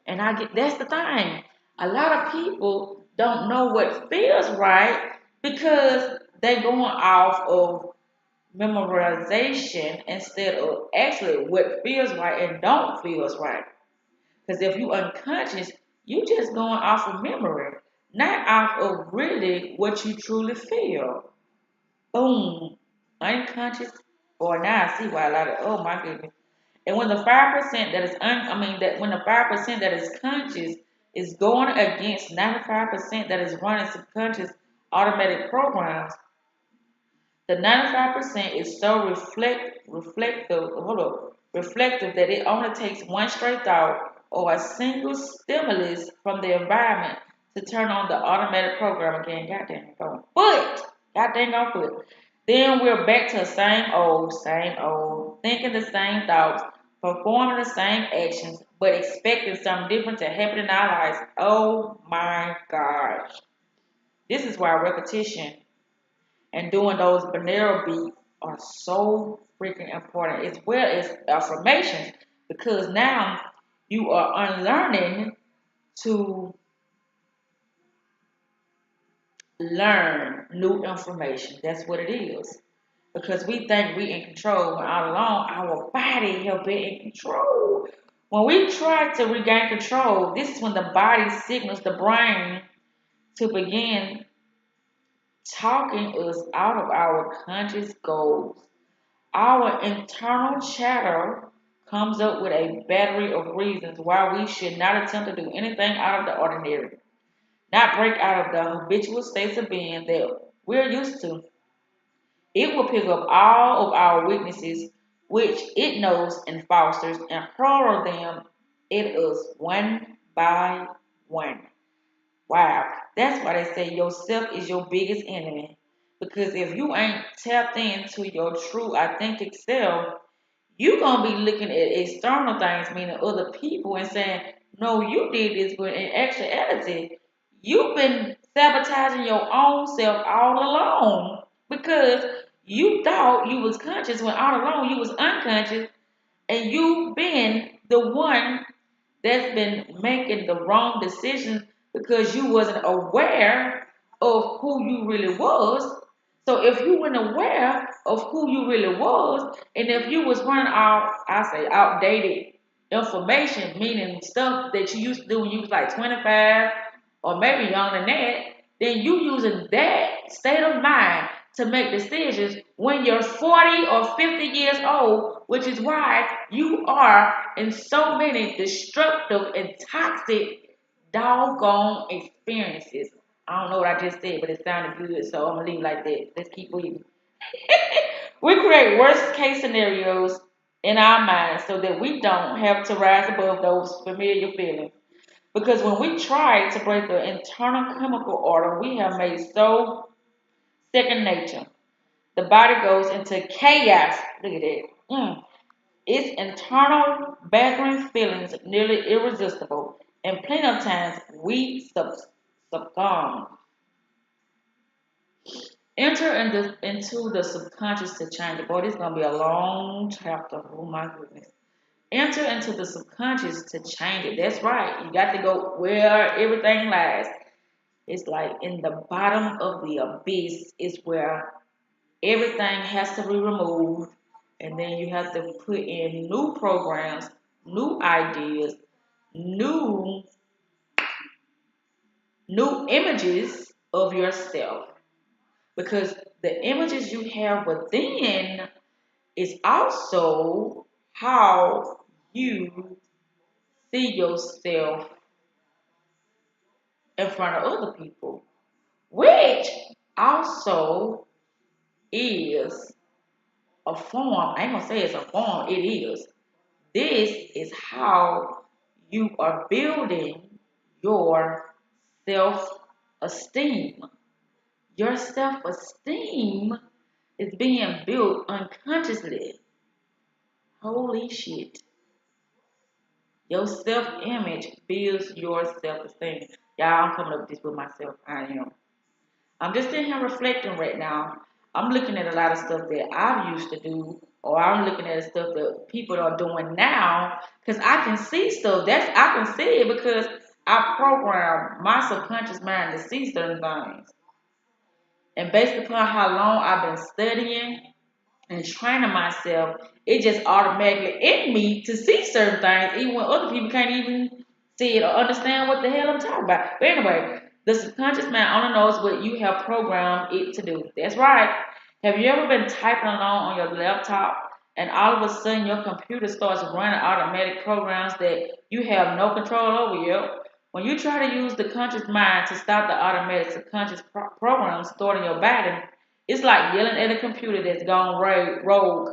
And I get that's the thing. A lot of people don't know what feels right because they're going off of memorization instead of actually what feels right and don't feels right. Because if you unconscious, you just going off of memory, not off of really what you truly feel. Boom, unconscious. Or now I see why a lot of oh my goodness. And when the 5% that is that when the 5% that is conscious is going against 95% that is running subconscious automatic programs, the 95% is so reflective that it only takes one stray thought or a single stimulus from the environment to turn on the automatic program again. God dang it, go foot. God dang on foot. Then we're back to the same old, thinking the same thoughts, performing the same actions, but expecting something different to happen in our lives. Oh my gosh. This is why repetition and doing those binaural beats are so freaking important, as well as affirmations, because now you are unlearning to learn new information. That's what it is. Because we think we in control when all along our body have been in control. When we try to regain control, this is when the body signals the brain to begin talking us out of our conscious goals. Our internal chatter comes up with a battery of reasons why we should not attempt to do anything out of the ordinary, not break out of the habitual states of being that we're used to. It will pick up all of our weaknesses, which it knows and fosters, and hurl them at us one by one. Wow, that's why they say yourself is your biggest enemy. Because if you ain't tapped into your true, authentic self, you're gonna be looking at external things, meaning other people, and saying, "No, you did this," but in actuality, you've been sabotaging your own self all along because you thought you was conscious when all along you was unconscious, and you've been the one that's been making the wrong decisions because you wasn't aware of who you really was. So if you weren't aware of who you really was, and if you was running out, I say outdated information, meaning stuff that you used to do when you was like 25 or maybe younger than that, then you using that state of mind to make decisions when you're 40 or 50 years old, which is why you are in so many destructive and toxic doggone experiences. I don't know what I just said, but it sounded good, so I'm gonna leave it like that. Let's keep moving. We create worst case scenarios in our minds so that we don't have to rise above those familiar feelings. Because when we try to break the internal chemical order we have made so second nature, the body goes into chaos. Look at that. Its internal battering feelings nearly irresistible, and plenty of times we succumb. Enter into the subconscious to change it. Boy, this is going to be a long chapter. Oh my goodness. Enter into the subconscious to change it. That's right. You got to go where everything lies. It's like in the bottom of the abyss is where everything has to be removed. And then you have to put in new programs, new ideas, new new images of yourself. Because the images you have within is also how you see yourself in front of other people, which also is a form. I ain't gonna say it's a form, it is. This is how you are building your self esteem. Your self esteem is being built unconsciously. Holy shit. Your self image builds your self esteem. Y'all, I'm coming up with this with myself. I am. I'm just sitting here reflecting right now. I'm looking at a lot of stuff that I used to do, or I'm looking at stuff that people are doing now, because I can see stuff. I can see it because I program my subconscious mind to see certain things. And based upon how long I've been studying and training myself, it just automatically in me to see certain things, even when other people can't even see it or understand what the hell I'm talking about. But anyway, the subconscious mind only knows what you have programmed it to do. That's right. Have you ever been typing along on your laptop and all of a sudden your computer starts running automatic programs that you have no control over? Yep. When you try to use the conscious mind to stop the automatic subconscious programs stored in your body, it's like yelling at a computer that's gone rogue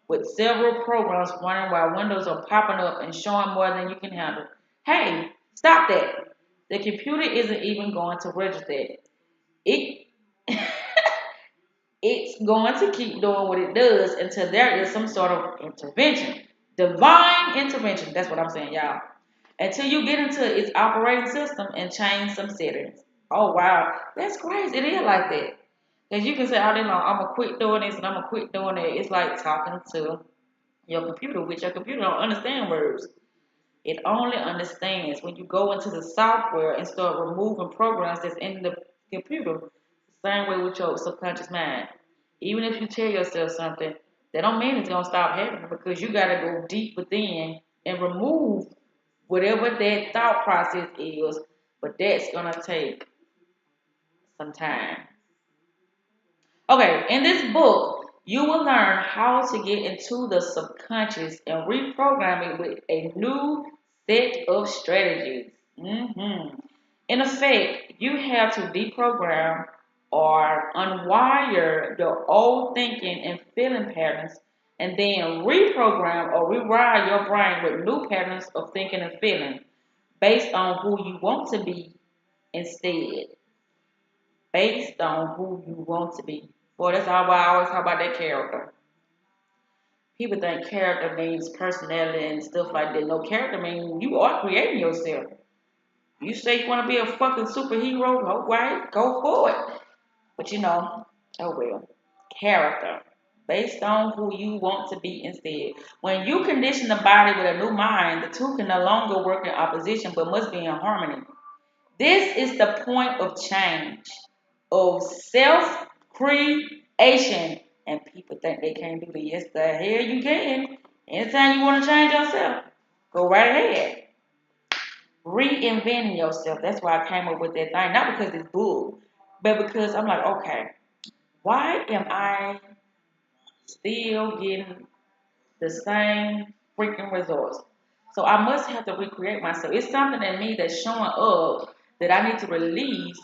with several programs running while windows are popping up and showing more than you can handle. Hey, stop that. The computer isn't even going to register it. It it's going to keep doing what it does until there is some sort of intervention. Divine intervention. That's what I'm saying, y'all. Until you get into its operating system and change some settings. Oh wow, that's crazy. It is like that. Because you can say all day long, I'm gonna quit doing this and I'm gonna quit doing that. It's like talking to your computer, which your computer don't understand words. It only understands when you go into the software and start removing programs that's in the computer. Same way with your subconscious mind. Even if you tell yourself something, that don't mean it's gonna stop happening because you gotta go deep within and remove whatever that thought process is. But that's gonna take some time. Okay, in this book, you will learn how to get into the subconscious and reprogram it with a new set of strategies. In effect, you have to deprogram or unwire your old thinking and feeling patterns and then reprogram or rewire your brain with new patterns of thinking and feeling based on who you want to be instead. Based on who you want to be. Boy, that's all why I always talk about that character. People think character means personality and stuff like that. No, character means you are creating yourself. You say you want to be a fucking superhero, all right, go for it. But oh well. Character. Based on who you want to be instead. When you condition the body with a new mind, the two can no longer work in opposition but must be in harmony. This is the point of change, of self creation. And people think they can't do this. Yes, the hell you can. Anytime you want to change yourself, go right ahead. Reinventing yourself. That's why I came up with that thing. Not because it's bull, but because I'm like, okay, why am I still getting the same freaking results? So I must have to recreate myself. It's something in me that's showing up that I need to release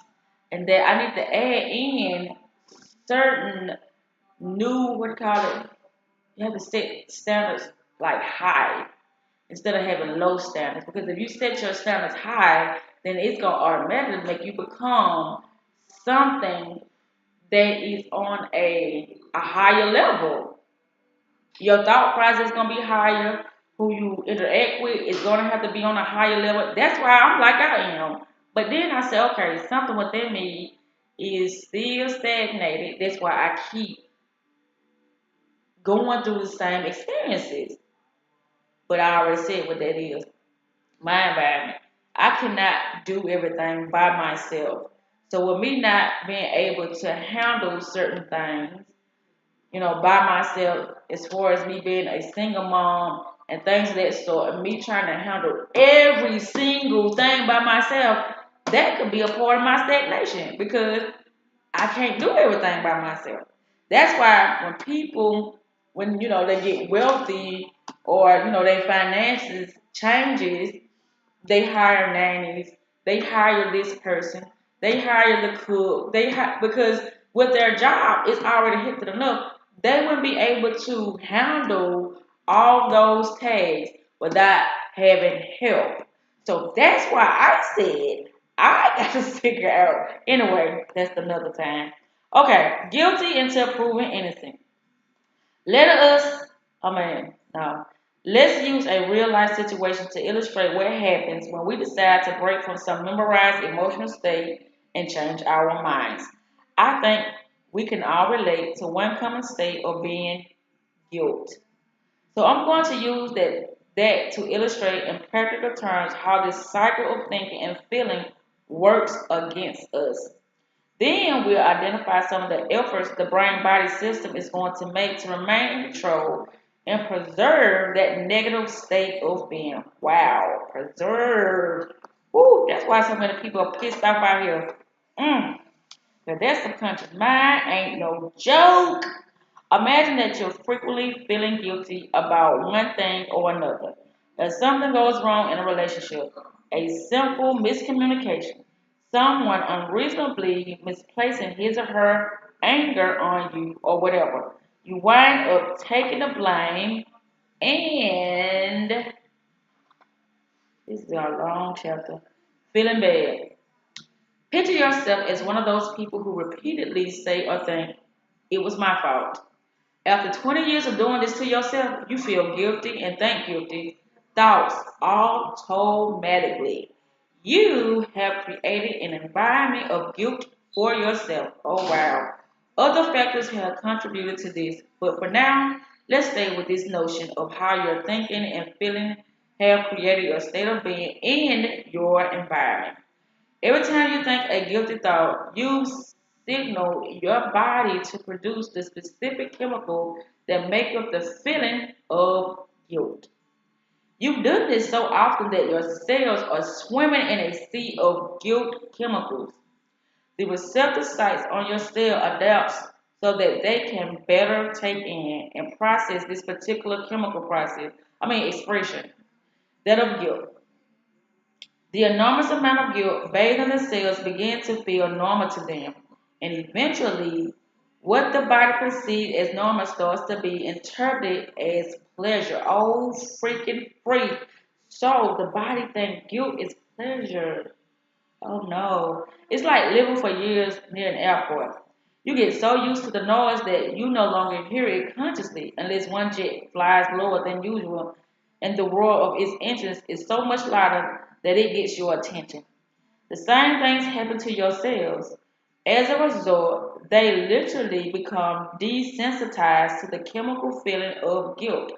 and that I need to add in certain new, what do you call it? You have to set standards like high instead of having low standards. Because if you set your standards high, then it's going to automatically make you become something that is on a higher level. Your thought process is going to be higher. Who you interact with is going to have to be on a higher level. That's why I'm like I am. But then I say, okay, something within me is still stagnated. That's why I keep going through the same experiences. But I already said what that is. My environment. I cannot do everything by myself. So with me not being able to handle certain things, by myself, as far as me being a single mom and things of that sort, and me trying to handle every single thing by myself, that could be a part of my stagnation because I can't do everything by myself. That's why when they get wealthy or their finances changes, they hire nannies They hire this person. They hire the cook. Because with their job, it's already hectic enough. They wouldn't be able to handle all those tasks without having help. So that's why I said I got to figure out. Anyway, that's another time. Okay, guilty until proven innocent. Let us, no. Let's use a real life situation to illustrate what happens when we decide to break from some memorized emotional state and change our minds. I think we can all relate to one common state of being guilt. So I'm going to use that to illustrate in practical terms how this cycle of thinking and feeling works against us. Then we'll identify some of the efforts the brain body system is going to make to remain in control and preserve that negative state of being. Wow, preserve. Woo, that's why so many people are pissed off out here. But that subconscious mind ain't no joke. Imagine that you're frequently feeling guilty about one thing or another. If something goes wrong in a relationship, a simple miscommunication, someone unreasonably misplacing his or her anger on you or whatever, you wind up taking the blame and this is a long chapter, feeling bad. Picture yourself as one of those people who repeatedly say or think, it was my fault. After 20 years of doing this to yourself, you feel guilty and think guilty thoughts automatically. You have created an environment of guilt for yourself. Oh wow. Other factors have contributed to this, but for now, let's stay with this notion of how your thinking and feeling have created your state of being in your environment. Every time you think a guilty thought, you signal your body to produce the specific chemical that make up the feeling of guilt. You've done this so often that your cells are swimming in a sea of guilt chemicals. The receptor sites on your cell adapts so that they can better take in and process this particular chemical expression, that of guilt. The enormous amount of guilt bathed in the cells began to feel normal to them, and eventually, what the body perceives as normal starts to be interpreted as pleasure. Oh, freaking freak! So the body thinks guilt is pleasure. Oh no. It's like living for years near an airport. You get so used to the noise that you no longer hear it consciously unless one jet flies lower than usual and the roar of its engines is so much louder that it gets your attention. The same things happen to your cells. As a result, they literally become desensitized to the chemical feeling of guilt.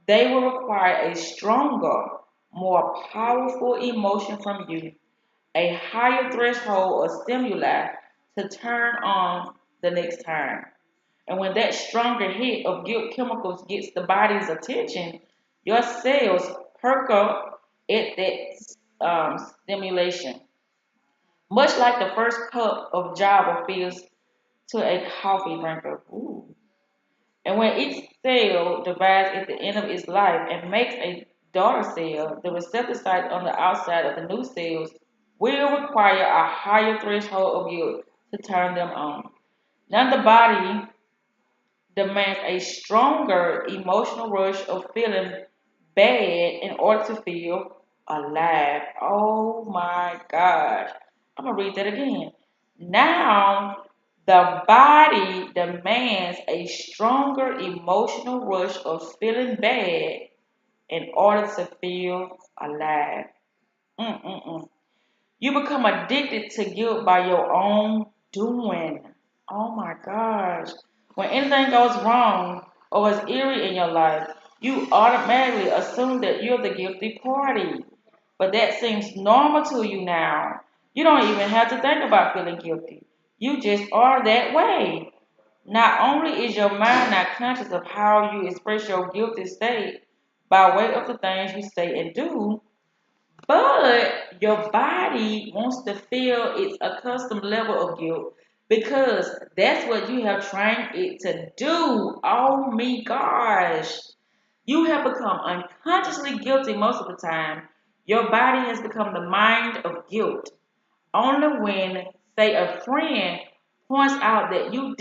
They will require a stronger, more powerful emotion from you, a higher threshold of stimuli to turn on the next time. And when that stronger hit of guilt chemicals gets the body's attention, your cells perk up at that stimulation. Much like the first cup of Java feels to a coffee drinker. Ooh. And when each cell divides at the end of its life and makes a daughter cell, the receptor site on the outside of the new cells will require a higher threshold of yield to turn them on. Now the body demands a stronger emotional rush of feeling bad in order to feel alive. Oh my gosh. I'm going to read that again. Now, the body demands a stronger emotional rush of feeling bad in order to feel alive. Mm-mm-mm. You become addicted to guilt by your own doing. Oh my gosh. When anything goes wrong or is eerie in your life, you automatically assume that you're the guilty party. But that seems normal to you now. You don't even have to think about feeling guilty. You just are that way. Not only is your mind not conscious of how you express your guilty state by way of the things you say and do, but your body wants to feel its accustomed level of guilt because that's what you have trained it to do. Oh my gosh. You have become unconsciously guilty most of the time. Your body has become the mind of guilt. Only when, say, a friend points out that you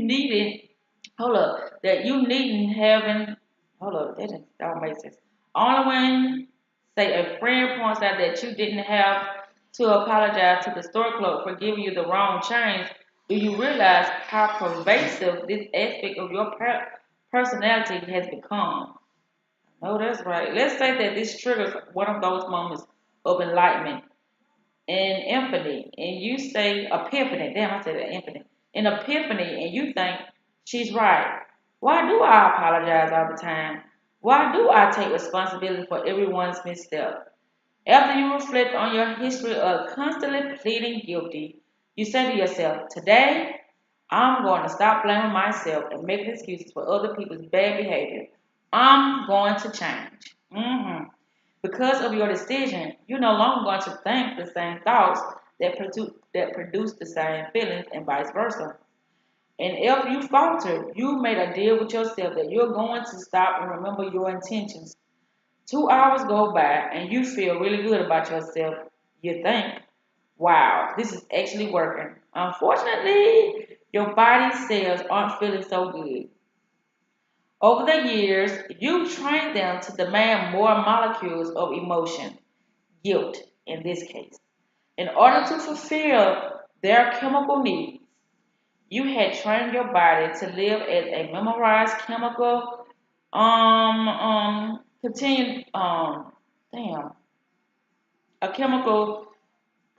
needed, hold up, that you needn't having, hold up, that don't make sense. Only when, say, a friend points out that you didn't have to apologize to the store clerk for giving you the wrong change, do you realize how pervasive this aspect of your personality has become? Oh, that's right. Let's say that this triggers one of those moments of enlightenment and epiphany, and you say epiphany. Damn, I said epiphany. An epiphany, and you think she's right. Why do I apologize all the time? Why do I take responsibility for everyone's misstep? After you reflect on your history of constantly pleading guilty, you say to yourself, today I'm going to stop blaming myself and making excuses for other people's bad behavior. I'm going to change. Because of your decision, you're no longer going to think the same thoughts that produce the same feelings and vice versa. And if you falter, you made a deal with yourself that you're going to stop and remember your intentions. 2 hours go by and you feel really good about yourself. You think, wow, this is actually working. Unfortunately, your body cells aren't feeling so good. Over the years, you trained them to demand more molecules of emotion, guilt in this case, in order to fulfill their chemical needs. You had trained your body to live as a memorized chemical, continue, damn, a chemical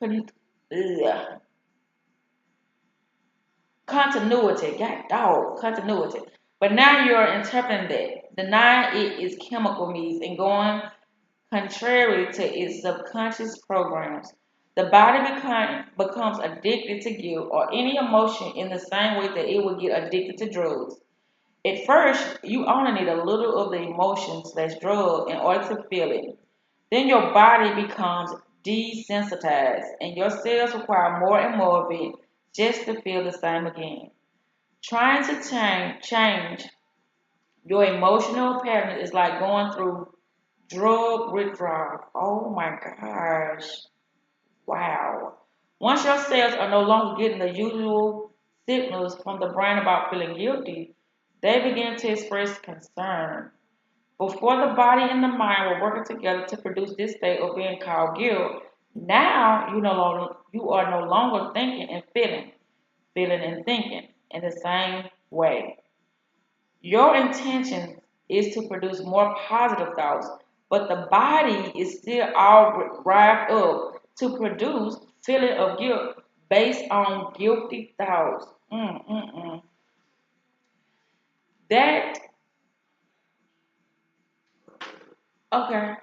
con- ugh, continuity. God dog, continuity. But now you're interpreting that, denying it its chemical needs and going contrary to its subconscious programs. The body becomes addicted to guilt or any emotion in the same way that it would get addicted to drugs. At first, you only need a little of the emotion slash drug in order to feel it. Then your body becomes desensitized and your cells require more and more of it just to feel the same again. Trying to change your emotional pattern is like going through drug withdrawal. Oh my gosh. Wow. Once your cells are no longer getting the usual signals from the brain about feeling guilty, they begin to express concern. Before the body and the mind were working together to produce this state of being called guilt, now you are no longer thinking and feeling and thinking in the same way. Your intention is to produce more positive thoughts, but the body is still all wrapped up to produce feeling of guilt based on guilty thoughts. That okay.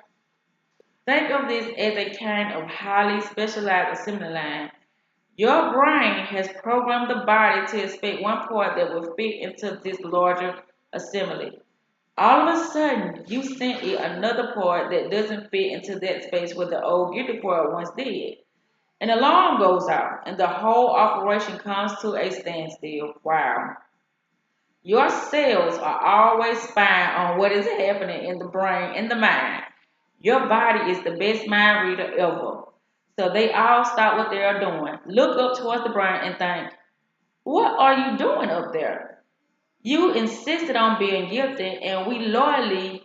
Think of this as a kind of highly specialized assembly line. Your brain has programmed the body to expect one part that will fit into this larger assembly. All of a sudden, you sent it another part that doesn't fit into that space where the old guilty part once did. An alarm goes out, and the whole operation comes to a standstill. Wow. Your cells are always spying on what is happening in the brain and the mind. Your body is the best mind reader ever. So they all stop what they are doing, look up towards the brain, and think, what are you doing up there? You insisted on being guilty, and we loyally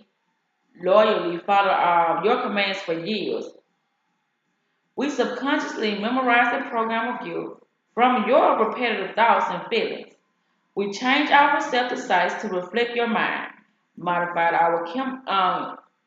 follow your commands for years. We subconsciously memorize the program of guilt from your repetitive thoughts and feelings. We change our receptor sites to reflect your mind, modified our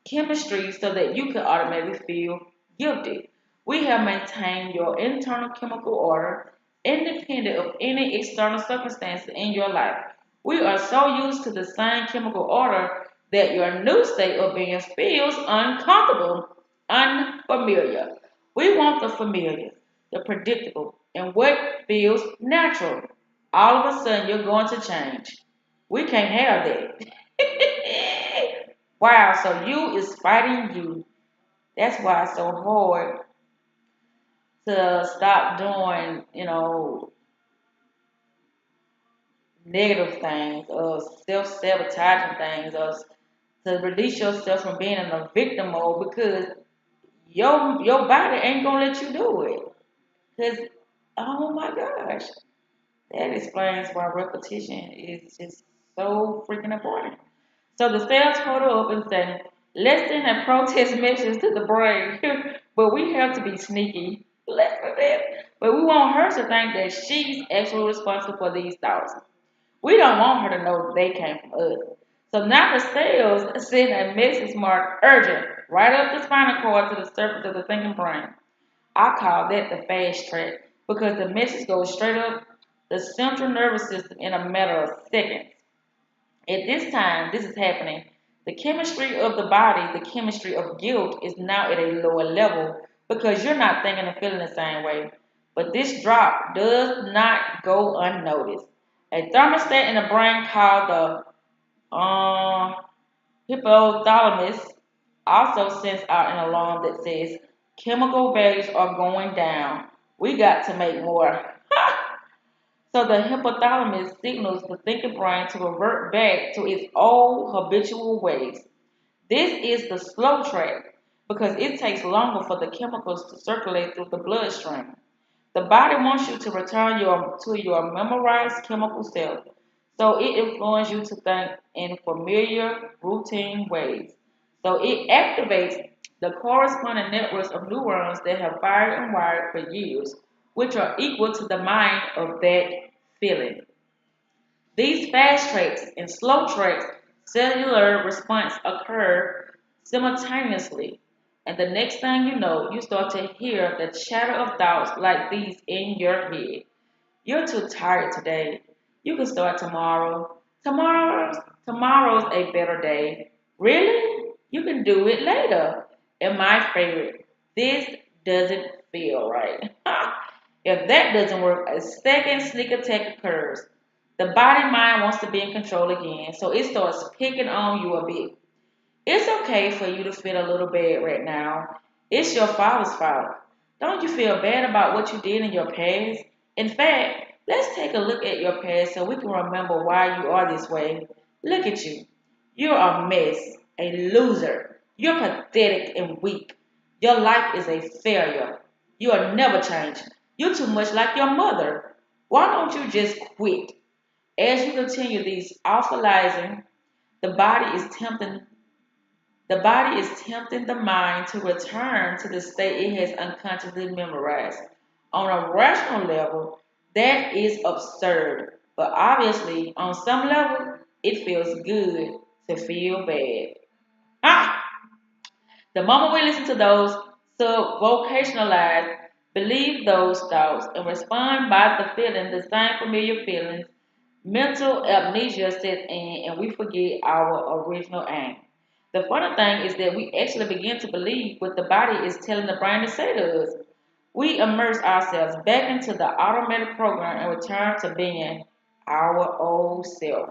chemistry so that you can automatically feel guilty. We have maintained your internal chemical order independent of any external circumstances in your life. We are so used to the same chemical order that your new state of being feels uncomfortable, unfamiliar. We want the familiar, the predictable, and what feels natural. All of a sudden, you're going to change. We can't have that. Wow, so you is fighting you. That's why it's so hard to stop doing, negative things or self-sabotaging things or to release yourself from being in a victim mode because your body ain't gonna let you do it. Cause oh my gosh, that explains why repetition is just so freaking important. So the cells huddle up and say, let's send a protest message to the brain, but we have to be sneaky. Let's do this. But we want her to think that she's actually responsible for these thoughts. We don't want her to know they came from us. So now the cells send a message marked urgent right up the spinal cord to the surface of the thinking brain. I call that the fast track because the message goes straight up the central nervous system in a matter of seconds. At this time, this is happening. The chemistry of the body, the chemistry of guilt, is now at a lower level because you're not thinking and feeling the same way. But this drop does not go unnoticed. A thermostat in the brain called the hypothalamus also sends out an alarm that says chemical values are going down. We got to make more. So the hypothalamus signals the thinking brain to revert back to its old habitual ways. This is the slow track because it takes longer for the chemicals to circulate through the bloodstream. The body wants you to return to your memorized chemical self, so it influences you to think in familiar, routine ways. So it activates the corresponding networks of neurons that have fired and wired for years, which are equal to the mind of that feeling. These fast tracks and slow tracks cellular response occur simultaneously. And the next thing you know, you start to hear the chatter of thoughts like these in your head. You're too tired today. You can start tomorrow. Tomorrow's a better day. Really? You can do it later. And my favorite, this doesn't feel right. If that doesn't work, a second sneak attack occurs. The body mind wants to be in control again, so it starts picking on you a bit. It's okay for you to feel a little bad right now. It's your father's fault. Don't you feel bad about what you did in your past? In fact, let's take a look at your past so we can remember why you are this way. Look at you. You're a mess, a loser. You're pathetic and weak. Your life is a failure. You'll never change. You're too much like your mother. Why don't you just quit? As you continue these awfulizing, the body is tempting the mind to return to the state it has unconsciously memorized. On a rational level, that is absurd. But obviously, on some level, it feels good to feel bad. Ah! The moment we listen to those sub-vocationalized, believe those thoughts, and respond by the feeling, the same familiar feelings, mental amnesia sets in and we forget our original aim. The funny thing is that we actually begin to believe what the body is telling the brain to say to us. We immerse ourselves back into the automatic program and return to being our old self.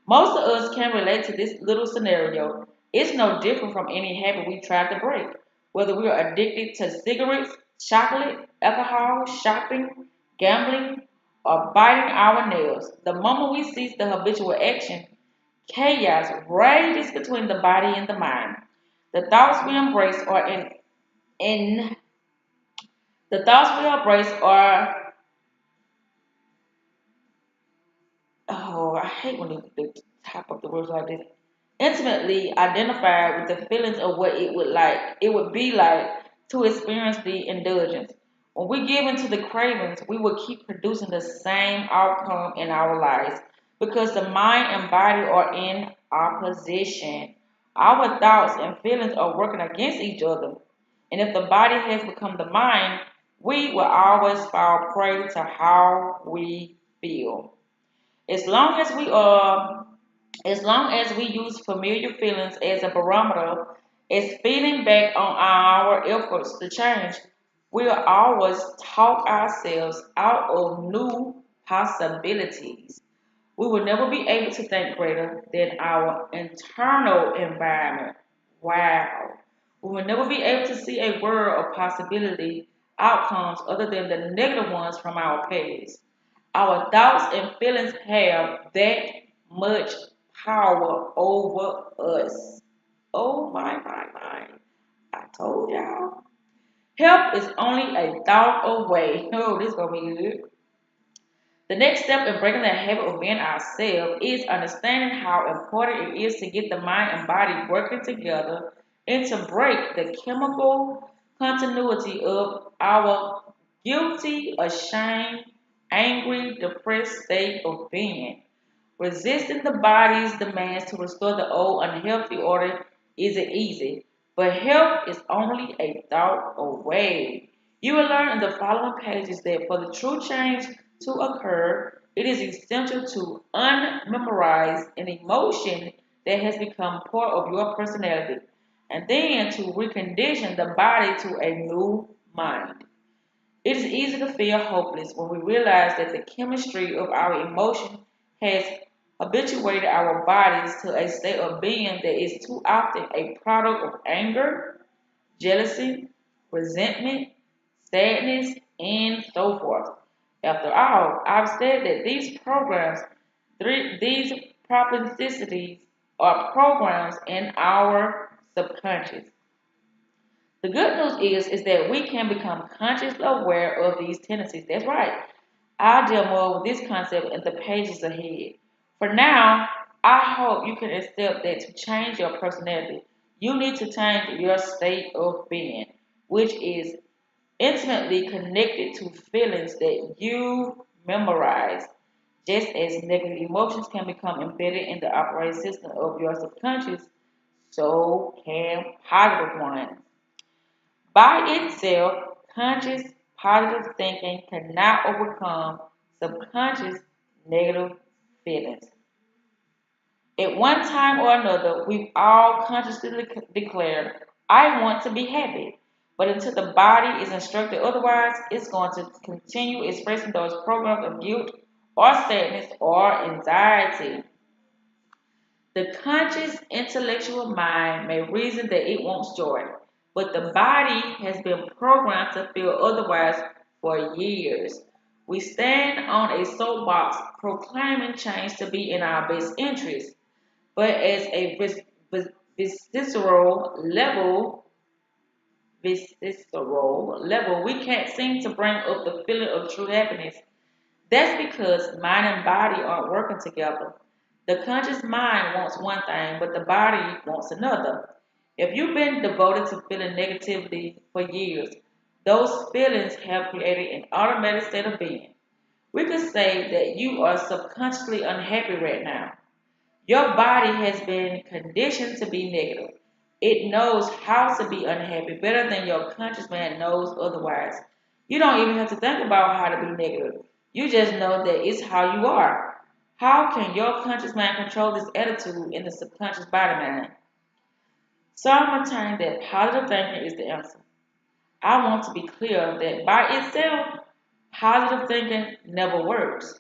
Most of us can relate to this little scenario. It's no different from any habit we tried to break. Whether we are addicted to cigarettes, chocolate, alcohol, shopping, gambling, or biting our nails, the moment we cease the habitual action, chaos rages between the body and the mind. The thoughts we embrace are in the thoughts we embrace are oh, I hate when they type up the words like this. Intimately identified with the feelings of what it would be like to experience the indulgence. When we give into the cravings, we will keep producing the same outcome in our lives because the mind and body are in opposition. Our thoughts and feelings are working against each other. And if the body has become the mind, we will always fall prey to how we feel. As long as we are as long as we use familiar feelings as a barometer, as feeding back on our efforts to change, we'll always talk ourselves out of new possibilities. We will never be able to think greater than our internal environment. Wow. We will never be able to see a world of possibility outcomes other than the negative ones from our past. Our thoughts and feelings have that much power over us. Oh my. I told y'all. Help is only a thought away. Oh, this is gonna be good. The next step in breaking the habit of being ourselves is understanding how important it is to get the mind and body working together and to break the chemical continuity of our guilty, ashamed, angry, depressed state of being. Resisting the body's demands to restore the old unhealthy order isn't easy, but help is only a thought away. You will learn in the following pages that for the true change to occur, it is essential to unmemorize an emotion that has become part of your personality, and then to recondition the body to a new mind. It is easy to feel hopeless when we realize that the chemistry of our emotion has habituated our bodies to a state of being that is too often a product of anger, jealousy, resentment, sadness, and so forth. After all, I've said that these propensicities are programs in our subconscious. The good news is that we can become consciously aware of these tendencies. That's right. I'll deal more with this concept in the pages ahead. For now, I hope you can accept that to change your personality, you need to change your state of being, which is intimately connected to feelings that you memorize. Just as negative emotions can become embedded in the operating system of your subconscious, so can positive ones. By itself, conscious positive thinking cannot overcome subconscious negative feelings. At one time or another, we've all consciously declared, I want to be happy. But until the body is instructed otherwise, it's going to continue expressing those programs of guilt or sadness or anxiety. The conscious intellectual mind may reason that it wants joy, but the body has been programmed to feel otherwise for years. We stand on a soapbox proclaiming change to be in our best interest, but as a visceral level, we can't seem to bring up the feeling of true happiness. That's because mind and body aren't working together. The conscious mind wants one thing, but the body wants another. If you've been devoted to feeling negativity for years, those feelings have created an automatic state of being. We could say that you are subconsciously unhappy right now. Your body has been conditioned to be negative. It knows how to be unhappy better than your conscious mind knows otherwise. You don't even have to think about how to be negative. You just know that it's how you are. How can your conscious mind control this attitude in the subconscious body mind? Some maintain that positive thinking is the answer. I want to be clear that by itself, positive thinking never works.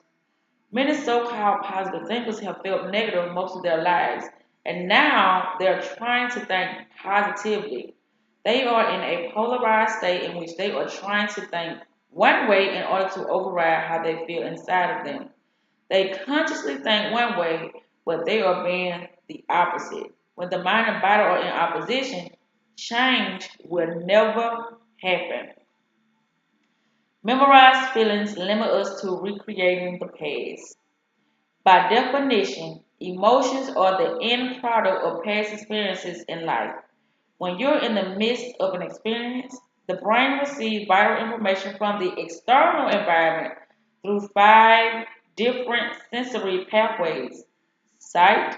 Many so-called positive thinkers have felt negative most of their lives, and now they're trying to think positively. They are in a polarized state in which they are trying to think one way in order to override how they feel inside of them. They consciously think one way, but they are being the opposite. When the mind and body are in opposition, change will never happen. Memorized feelings limit us to recreating the past. By definition, emotions are the end product of past experiences in life. When you're in the midst of an experience, the brain receives vital information from the external environment through five different sensory pathways: sight,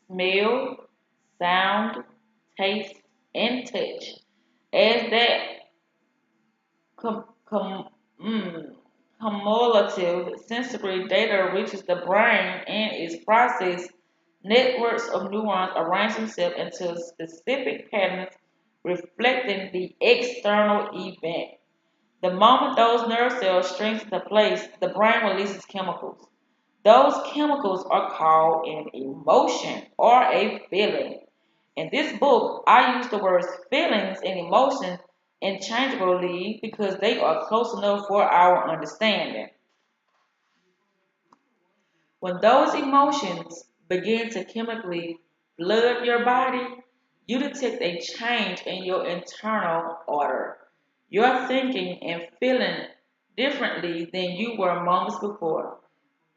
smell, sound, taste, and touch. As that com- com- mm, cumulative sensory data reaches the brain and is processed, networks of neurons arrange themselves into specific patterns reflecting the external event. The moment those nerve cells string into place, the brain releases chemicals. Those chemicals are called an emotion or a feeling. In this book, I use the words feelings and emotions interchangeably because they are close enough for our understanding. When those emotions begin to chemically flood your body, you detect a change in your internal order. You're thinking and feeling differently than you were moments before.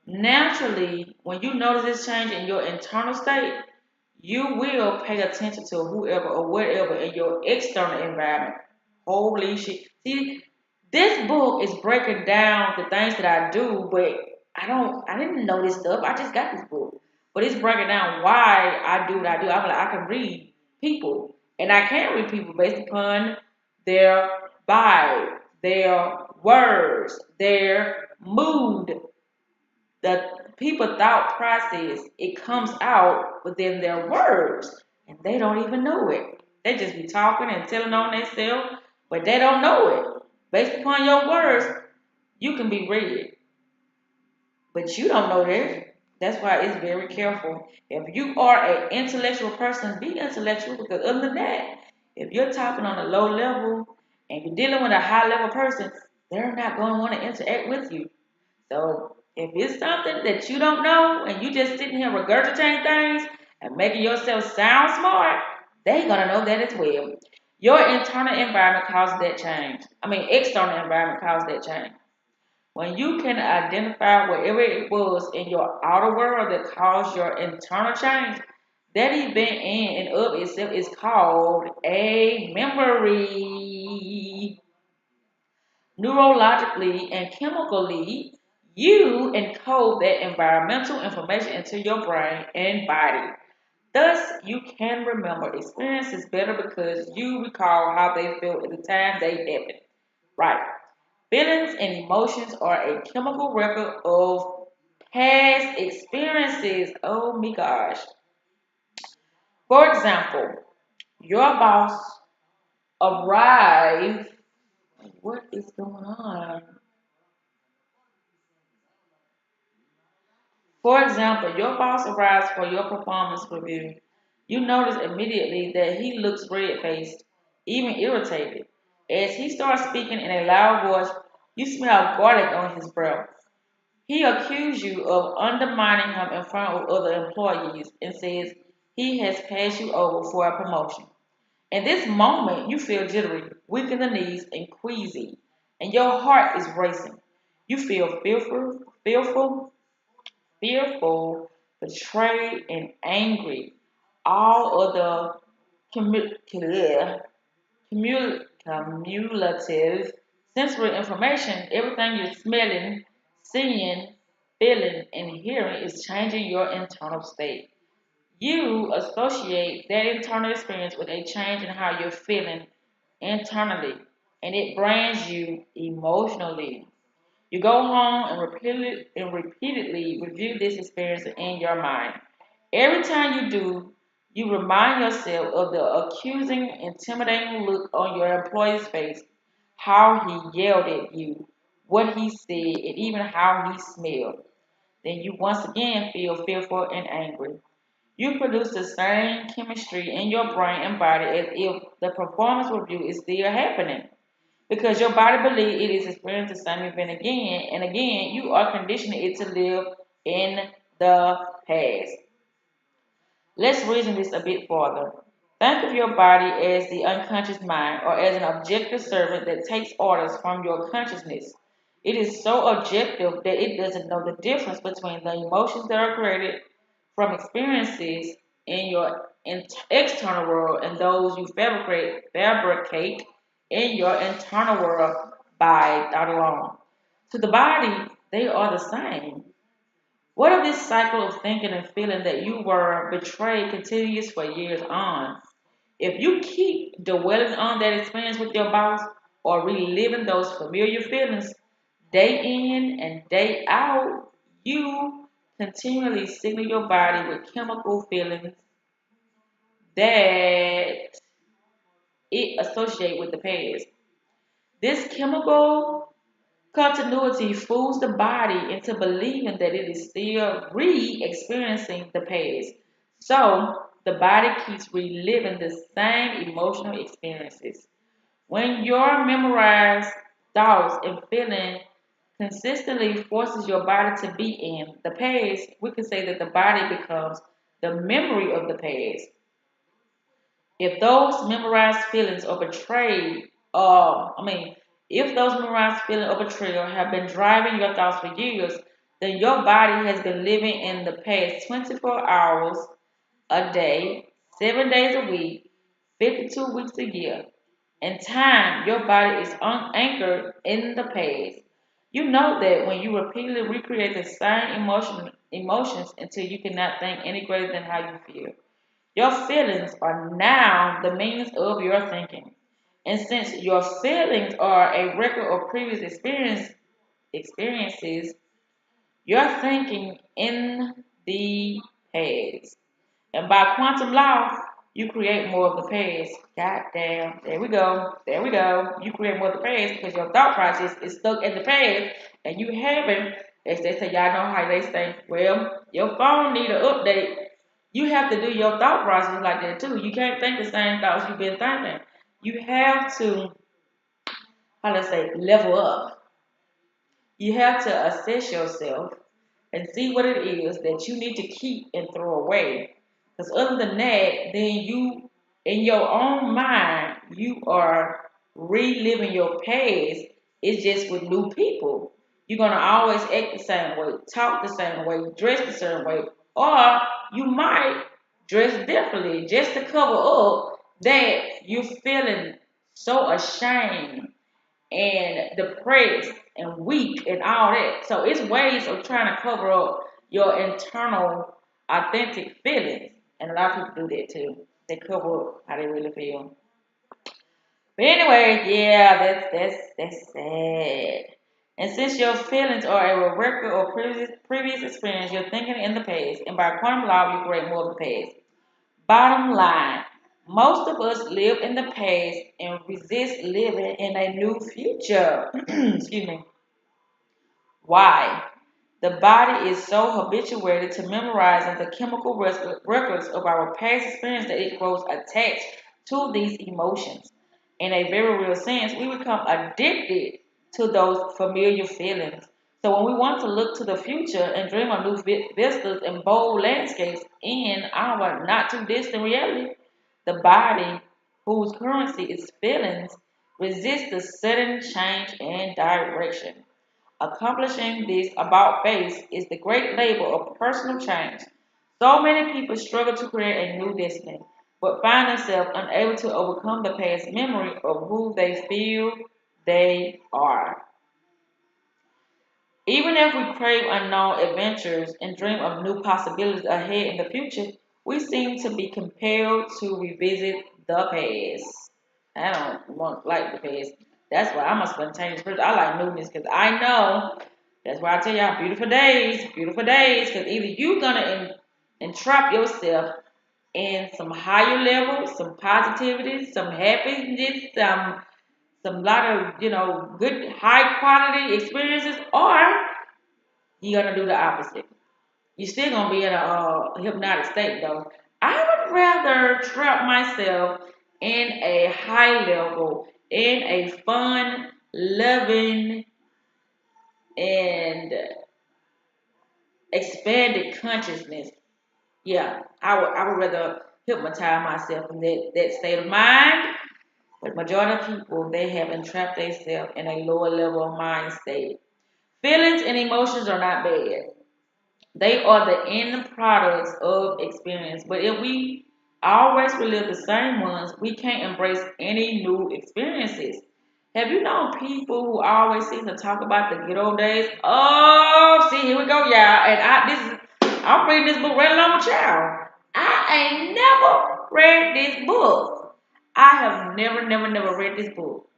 Naturally, when you notice this change in your internal state, you will pay attention to whoever or whatever in your external environment. Holy shit. See, this book is breaking down the things that I do, but I didn't know this stuff. I just got this book. But it's breaking down why I do what I do. I'm like, I can read people. And I can read people based upon their vibe, their words, their mood, the people thought process, it comes out within their words, and they don't even know it. They just be talking and telling on themselves, but they don't know it. Based upon your words, you can be read, but you don't know that. That's why it's very careful. If you are an intellectual person, be intellectual, because other than that, if you're talking on a low level and you're dealing with a high level person, they're not going to want to interact with you. So if it's something that you don't know and you just sitting here regurgitating things and making yourself sound smart, they gonna know that as well. Your internal environment causes that change. External environment causes that change. When you can identify whatever it was in your outer world that caused your internal change, that event in and of itself is called a memory. Neurologically and chemically, you encode that environmental information into your brain and body. Thus, you can remember experiences better because you recall how they felt at the time they happened. Right. Feelings and emotions are a chemical record of past experiences. Oh my gosh. For example, your boss arrived. What is going on? For example, your boss arrives for your performance review. You notice immediately that he looks red faced, even irritated. As he starts speaking in a loud voice, you smell garlic on his breath. He accuses you of undermining him in front of other employees and says he has passed you over for a promotion. In this moment, you feel jittery, weak in the knees, and queasy, and your heart is racing. You feel fearful, betrayed, and angry. All of the cumulative sensory information, everything you're smelling, seeing, feeling, and hearing is changing your internal state. You associate that internal experience with a change in how you're feeling internally, and it brands you emotionally. You go home and repeatedly review this experience in your mind. Every time you do, you remind yourself of the accusing, intimidating look on your employee's face, how he yelled at you, what he said, and even how he smelled. Then you once again feel fearful and angry. You produce the same chemistry in your brain and body as if the performance review is still happening. Because your body believes it is experiencing the same event again and again, you are conditioning it to live in the past. Let's reason this a bit further. Think of your body as the unconscious mind or as an objective servant that takes orders from your consciousness. It is so objective that it doesn't know the difference between the emotions that are created from experiences in your external world and those you fabricate in your internal world by thought alone. To the body, they are the same. What if this cycle of thinking and feeling that you were betrayed continues for years on? If you keep dwelling on that experience with your boss or reliving those familiar feelings day in and day out, you continually signal your body with chemical feelings that it associate with the past. This chemical continuity fools the body into believing that it is still re-experiencing the past. So the body keeps reliving the same emotional experiences. When your memorized thoughts and feeling consistently forces your body to be in the past, we can say that the body becomes the memory of the past. If those memorized feelings of betrayed, if those memorized feelings of betrayal have been driving your thoughts for years, then your body has been living in the past 24 hours a day, 7 days a week, 52 weeks a year. In time, your body is anchored in the past. You know that when you repeatedly recreate the same emotions until you cannot think any greater than how you feel. Your feelings are now the means of your thinking. And since your feelings are a record of previous experiences, you're thinking in the past. And by quantum law, you create more of the past. God damn. There we go. There we go. You create more of the past because your thought process is stuck in the past and you haven't, as they say, y'all know how they say, well, your phone need an update. You have to do your thought process like that too. You can't think the same thoughts you've been thinking. You have to, how to say, level up. You have to assess yourself and see what it is that you need to keep and throw away. Because other than that, then you, in your own mind, you are reliving your past. It's just with new people. You're gonna always act the same way, talk the same way, dress the same way, or you might dress differently just to cover up that you're feeling so ashamed and depressed and weak and all that. So it's ways of trying to cover up your internal authentic feelings. And a lot of people do that too. They cover up how they really feel. But anyway, yeah, that's sad. And since your feelings are a record of previous experience, you're thinking in the past, and by quantum law, you create more of the past. Bottom line, most of us live in the past and resist living in a new future. Excuse me. Why? The body is so habituated to memorizing the chemical records of our past experience that it grows attached to these emotions. In a very real sense, we become addicted to those familiar feelings. So when we want to look to the future and dream of new vistas and bold landscapes in our not too distant reality, the body, whose currency is feelings, resists the sudden change in direction. Accomplishing this about face is the great labor of personal change. So many people struggle to create a new destiny, but find themselves unable to overcome the past memory of who they feel they are. Even if we crave unknown adventures and dream of new possibilities ahead in the future, we seem to be compelled to revisit the past. I don't want like the past. That's why I'm a spontaneous person. I like newness because I know that's why I tell y'all beautiful days. Because either you're gonna entrap yourself in some higher levels, some positivity, some happiness, some lot of good high quality experiences, or you're gonna do the opposite. You're still gonna be in a hypnotic state though. I would rather trap myself in a high level, in a fun, loving, and expanded consciousness. Yeah, I would rather hypnotize myself in that state of mind. But majority of people they have entrapped themselves in a lower level of mind state. Feelings and emotions are not bad. They are the end products of experience. But if we always relive the same ones, we can't embrace any new experiences. Have you known people who always seem to talk about the good old days? Oh, see, here we go, y'all. And I'm reading this book right along with y'all. I ain't never read this book. I have never read this book.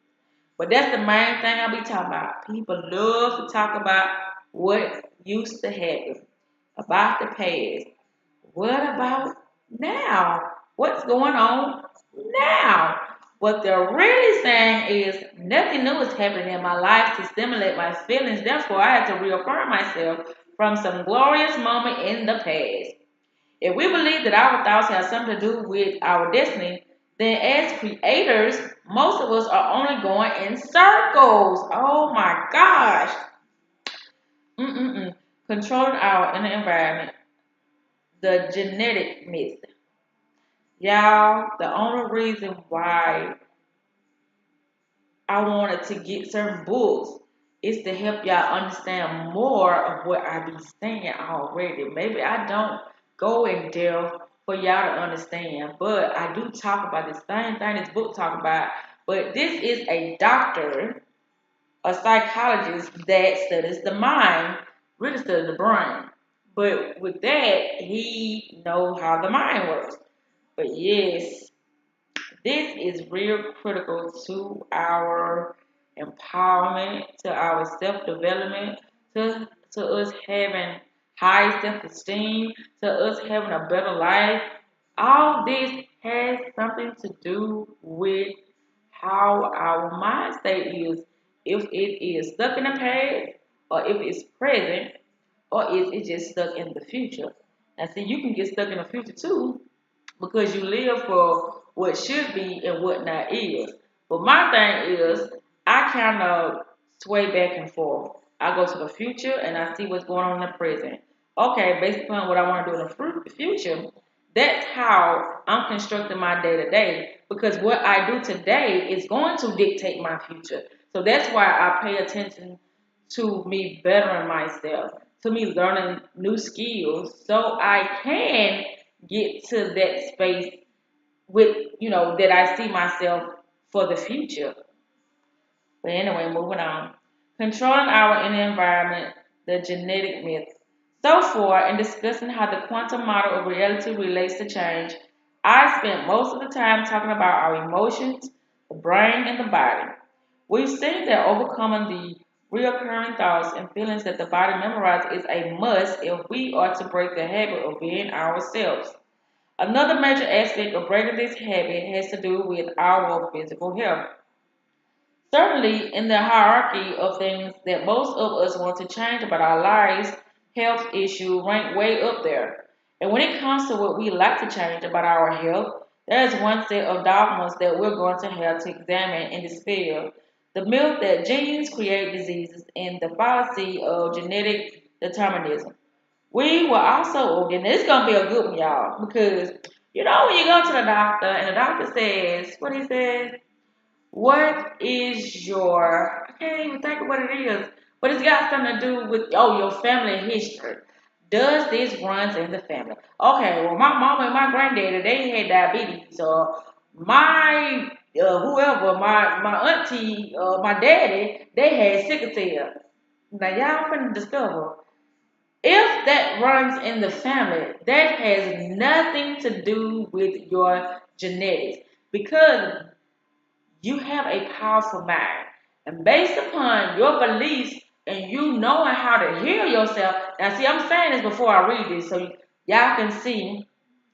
But that's the main thing I be talking about. People love to talk about what used to happen, about the past. What about now? What's going on now? What they're really saying is nothing new is happening in my life to stimulate my feelings. Therefore, I had to reaffirm myself from some glorious moment in the past. If we believe that our thoughts have something to do with our destiny, then as creators, most of us are only going in circles. Oh my gosh. Controlling our inner environment, the genetic myth. Y'all, the only reason why I wanted to get certain books is to help y'all understand more of what I be saying already. Maybe I don't go in depth for y'all to understand, but I do talk about the same thing this book talk about. But this is a doctor, a psychologist that studies the mind, really studies the brain. But with that, he knows how the mind works. But yes, this is real critical to our empowerment, to our self development, to us having high self esteem, to us having a better life. All this has something to do with how our mind state is. If it is stuck in the past, or if it's present, or if it's just stuck in the future. Now, see, you can get stuck in the future too, because you live for what should be and what not is. But my thing is, I kind of sway back and forth. I go to the future and I see what's going on in the present. Okay, based upon what I want to do in the future, that's how I'm constructing my day to day. Because what I do today is going to dictate my future. So that's why I pay attention to me bettering myself, to me learning new skills, so I can get to that space with, that I see myself for the future. But anyway, moving on. Controlling our inner environment, the genetic myth. So far, in discussing how the quantum model of reality relates to change, I spent most of the time talking about our emotions, the brain, and the body. We've seen that overcoming the reoccurring thoughts and feelings that the body memorizes is a must if we are to break the habit of being ourselves. Another major aspect of breaking this habit has to do with our physical health. Certainly, in the hierarchy of things that most of us want to change about our lives, health issue rank way up there. And when it comes to what we like to change about our health, there's one set of dogmas that we're going to have to examine in this field. The myth that genes create diseases and the fallacy of genetic determinism. We will also, and it's gonna be a good one, y'all, because when you go to the doctor and the doctor says, what he says, what is your, I can't even think of what it is, but it's got something to do with, your family history. Does this runs in the family? Okay, well, my mama and my granddaddy, they had diabetes. So my, whoever, my auntie, my daddy, they had sickle cell. Now, y'all finna discover. If that runs in the family, that has nothing to do with your genetics, because you have a powerful mind. And based upon your beliefs and you knowing how to heal yourself, now see, I'm saying this before I read this so y'all can see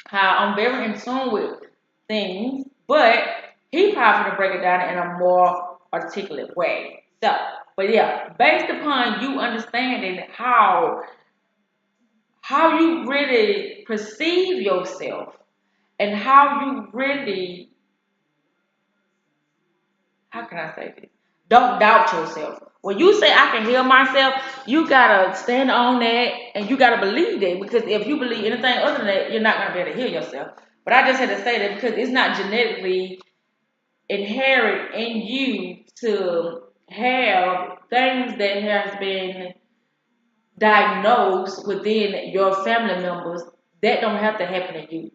how I'm very in tune with things, but he probably going to break it down in a more articulate way. So, but yeah, based upon you understanding how you really perceive yourself and how you really, how can I say this? Don't doubt yourself. When you say I can heal myself, you gotta stand on that and you gotta believe that, because if you believe anything other than that, you're not gonna be able to heal yourself. But I just had to say that because it's not genetically inherent in you to have things that has been diagnosed within your family members that don't have to happen to you.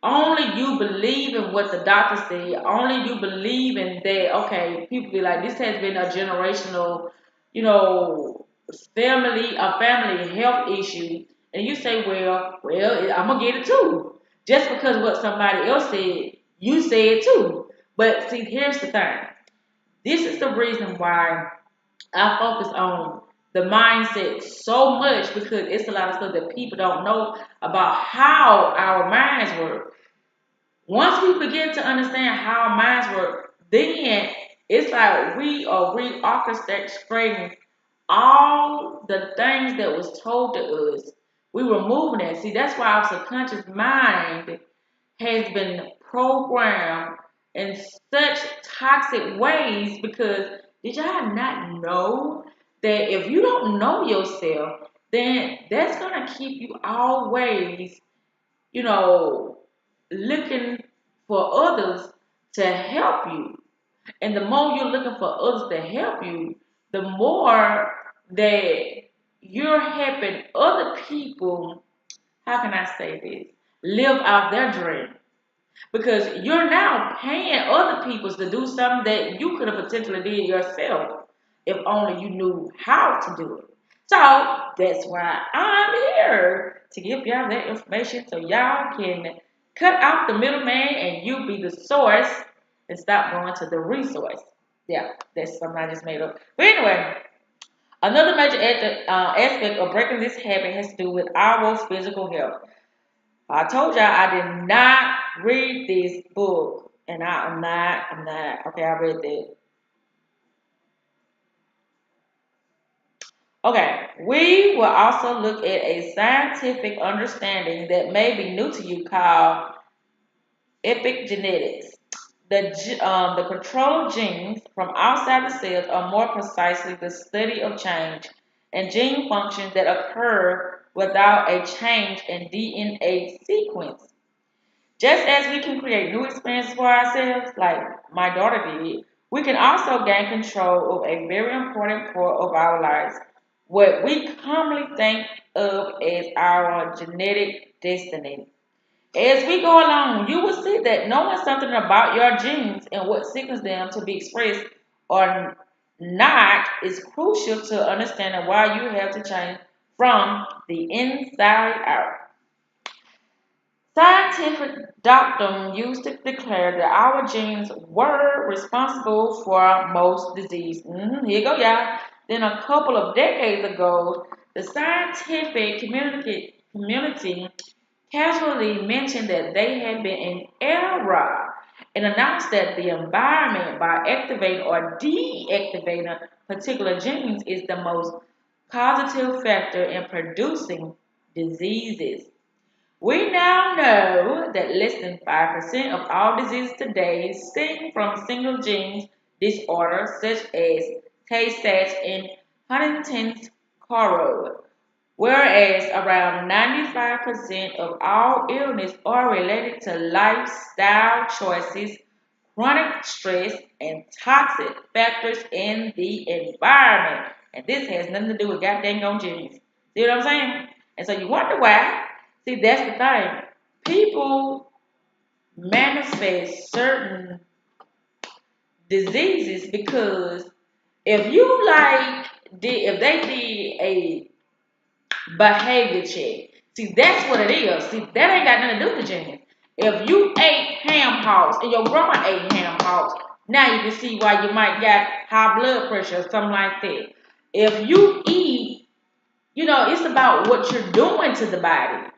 Only you believe in what the doctor said. Only you believe in that. Okay, people be like, this has been a generational, you know, family health issue, and you say, well, I'm gonna get it too, just because what somebody else said, you say it too. But see, here's the thing. This is the reason why I focus on the mindset so much, because it's a lot of stuff that people don't know about how our minds work. Once we begin to understand how our minds work, then it's like we are reorchestrating all the things that was told to us. We were moving that. See, that's why our subconscious mind has been programmed in such toxic ways, because did y'all not know that if you don't know yourself, then that's going to keep you always, you know, looking for others to help you. And the more you're looking for others to help you, the more that you're helping other people, how can I say this? Live out their dream. Because you're now paying other people to do something that you could have potentially did yourself if only you knew how to do it. So that's why I'm here to give y'all that information so y'all can cut out the middleman and you be the source and stop going to the resource. Yeah, that's something I just made up. But anyway, another major aspect of breaking this habit has to do with our physical health. I told y'all I did not read this book, and I'm not. Okay, I read that. Okay, we will also look at a scientific understanding that may be new to you called epigenetics. The control genes from outside the cells are more precisely the study of change and gene functions that occur without a change in DNA sequence. Just as we can create new experiences for ourselves, like my daughter did, we can also gain control of a very important part of our lives, what we commonly think of as our genetic destiny. As we go along, you will see that knowing something about your genes and what signals them to be expressed or not is crucial to understanding why you have to change from the inside out. Scientific doctrine used to declare that our genes were responsible for most disease. Here you go, y'all. Then a couple of decades ago, the scientific community casually mentioned that they had been in error and announced that the environment by activating or deactivating particular genes is the most causative factor in producing diseases. We now know that less than 5% of all diseases today stem from single gene disorders such as Tay-Sachs and Huntington's chorea, whereas around 95% of all illness are related to lifestyle choices, chronic stress, and toxic factors in the environment. And this has nothing to do with goddamn on genes. See what I'm saying? And so you wonder why. See, that's the thing. People manifest certain diseases because if you if they did a behavior check, see, that's what it is. See, that ain't got nothing to do with genes. If you ate ham hocks and your grandma ate ham hocks, now you can see why you might got high blood pressure or something like that. If you eat, it's about what you're doing to the body.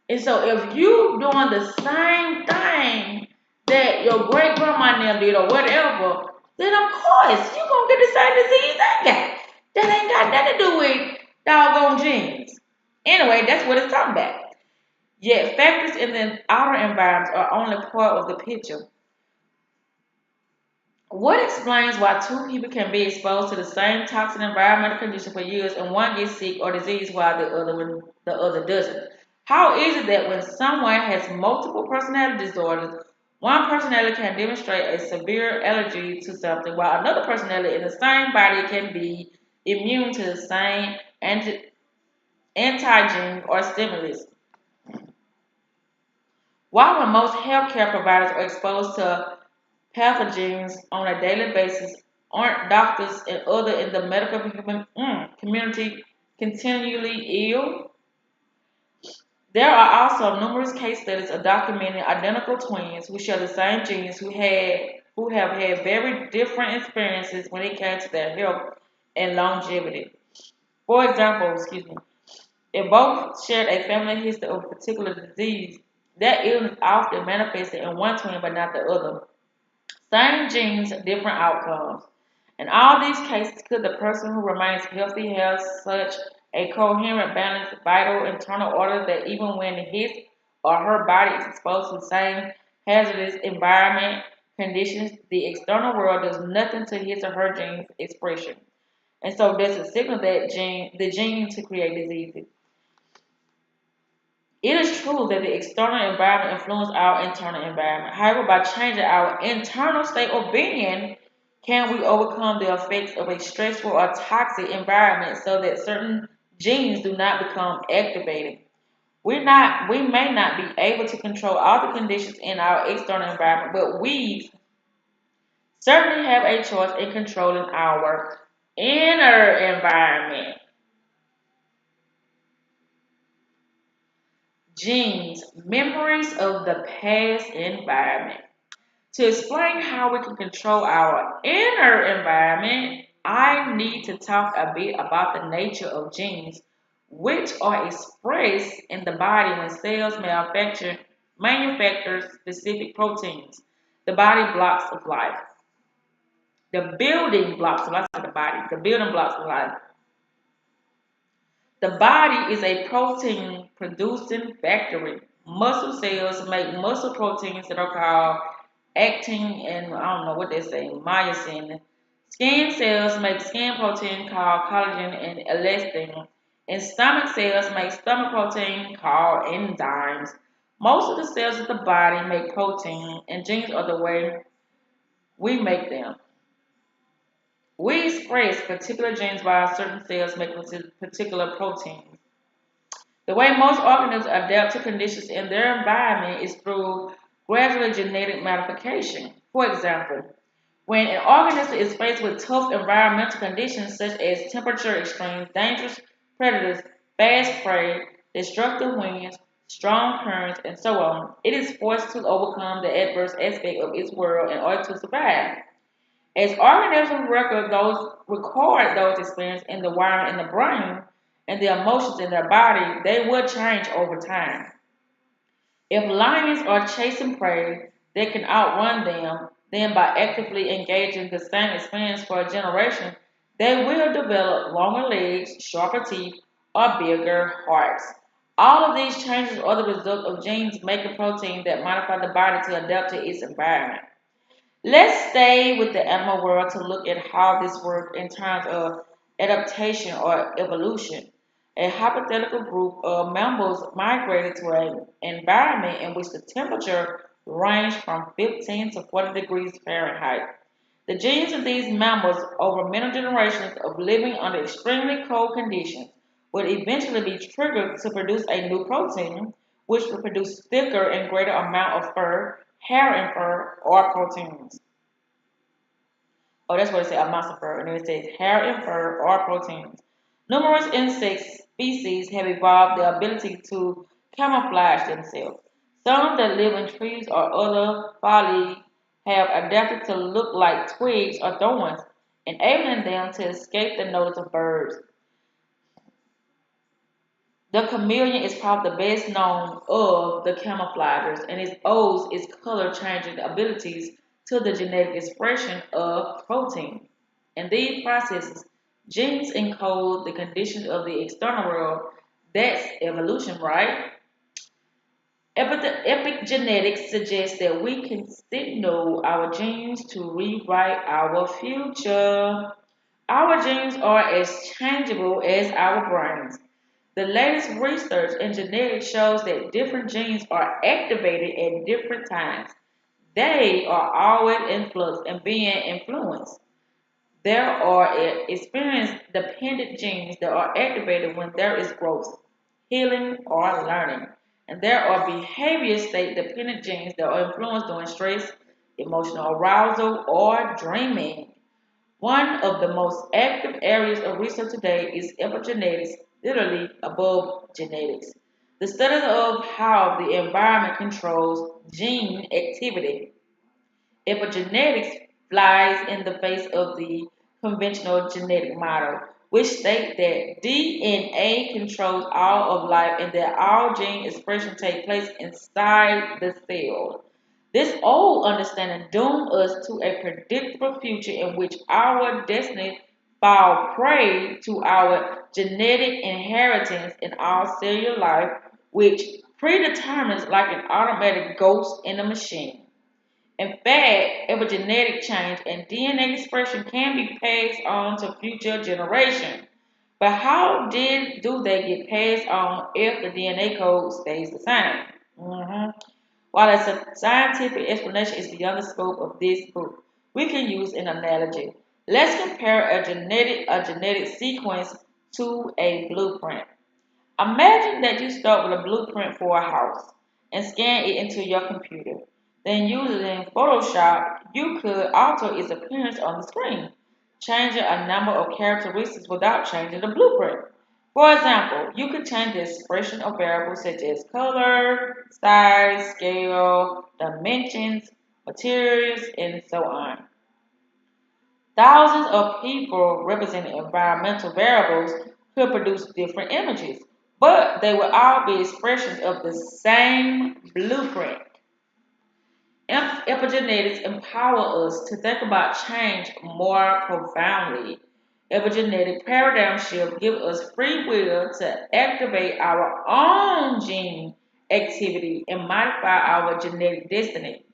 And so if you doing the same thing that your great grandma now did or whatever, then of course you gonna get the same disease I got. That ain't got nothing to do with doggone genes. Anyway, that's what it's talking about. Yet factors in the outer environments are only part of the picture. What explains why two people can be exposed to the same toxic environmental condition for years and one gets sick or disease while the other doesn't? How is it that when someone has multiple personality disorders, one personality can demonstrate a severe allergy to something while another personality in the same body can be immune to the same antigen or stimulus? While when most healthcare providers are exposed to pathogens on a daily basis, aren't doctors and others in the medical community continually ill? There are also numerous case studies of documenting identical twins who share the same genes who have had very different experiences when it comes to their health and longevity. For example, if both shared a family history of a particular disease, that illness often manifested in one twin but not the other. Same genes, different outcomes. In all these cases, could the person who remains healthy have such a coherent, balanced, vital internal order that even when his or her body is exposed to the same hazardous environment conditions, the external world does nothing to his or her gene's expression? And so does it signal the gene to create diseases? It is true that the external environment influences our internal environment. However, by changing our internal state of being, can we overcome the effects of a stressful or toxic environment so that certain genes do not become activated? We may not be able to control all the conditions in our external environment, but we certainly have a choice in controlling our inner environment. Genes, memories of the past environment. To explain how we can control our inner environment, I need to talk a bit about the nature of genes, which are expressed in the body when cells manufacture specific proteins, the body blocks of life. The building blocks of life, the body, the building blocks of life. The body is a protein producing factory. Muscle cells make muscle proteins that are called actin and I don't know what they say, myosin. Skin cells make skin protein called collagen and elastin. And stomach cells make stomach protein called enzymes. Most of the cells of the body make protein, and genes are the way we make them. We express particular genes while certain cells make particular proteins. The way most organisms adapt to conditions in their environment is through gradual genetic modification. For example, when an organism is faced with tough environmental conditions such as temperature extremes, dangerous predators, fast prey, destructive winds, strong currents, and so on, it is forced to overcome the adverse aspect of its world in order to survive. As organisms record those experiences in the wiring in the brain and the emotions in their body, they will change over time. If lions are chasing prey they can outrun them, then by actively engaging the same experience for a generation, they will develop longer legs, sharper teeth, or bigger hearts. All of these changes are the result of genes making protein that modify the body to adapt to its environment. Let's stay with the animal world to look at how this works in terms of adaptation or evolution. A hypothetical group of mammals migrated to an environment in which the temperature ranged from 15 to 40 degrees Fahrenheit. The genes of these mammals, over many generations of living under extremely cold conditions, would eventually be triggered to produce a new protein, which would produce thicker and greater amount of fur, hair and fur, or proteins. Oh, that's what it says, amounts of fur. And then it says hair and fur or proteins. Numerous insect species have evolved the ability to camouflage themselves. Some that live in trees or other foliage have adapted to look like twigs or thorns, enabling them to escape the notice of birds. The chameleon is probably the best known of the camouflagers and it owes its color changing abilities to the genetic expression of protein. In these processes, genes encode the conditions of the external world. That's evolution, right? Epigenetics suggests that we can signal our genes to rewrite our future. Our genes are as changeable as our brains. The latest research in genetics shows that different genes are activated at different times. They are always in flux and being influenced. There are experience dependent genes that are activated when there is growth, healing, or learning. And there are behavior state dependent genes that are influenced during stress, emotional arousal, or dreaming. One of the most active areas of research today is epigenetics, literally above genetics. The study of how the environment controls gene activity. Epigenetics flies in the face of the conventional genetic model, which states that DNA controls all of life and that all gene expression takes place inside the cell. This old understanding doomed us to a predictable future in which our destiny fall prey to our genetic inheritance in all cellular life, which predetermines like an automatic ghost in a machine. In fact, epigenetic change and DNA expression can be passed on to future generations. But how do they get passed on if the DNA code stays the same? Mhm. While a scientific explanation is beyond the scope of this book, we can use an analogy. Let's compare a genetic sequence to a blueprint. Imagine that you start with a blueprint for a house and scan it into your computer. Then using Photoshop, you could alter its appearance on the screen, changing a number of characteristics without changing the blueprint. For example, you could change the expression of variables such as color, size, scale, dimensions, materials, and so on. Thousands of people representing environmental variables could produce different images, but they would all be expressions of the same blueprint. Epigenetics empower us to think about change more profoundly. Epigenetic paradigm shift give us free will to activate our own gene activity and modify our genetic destiny.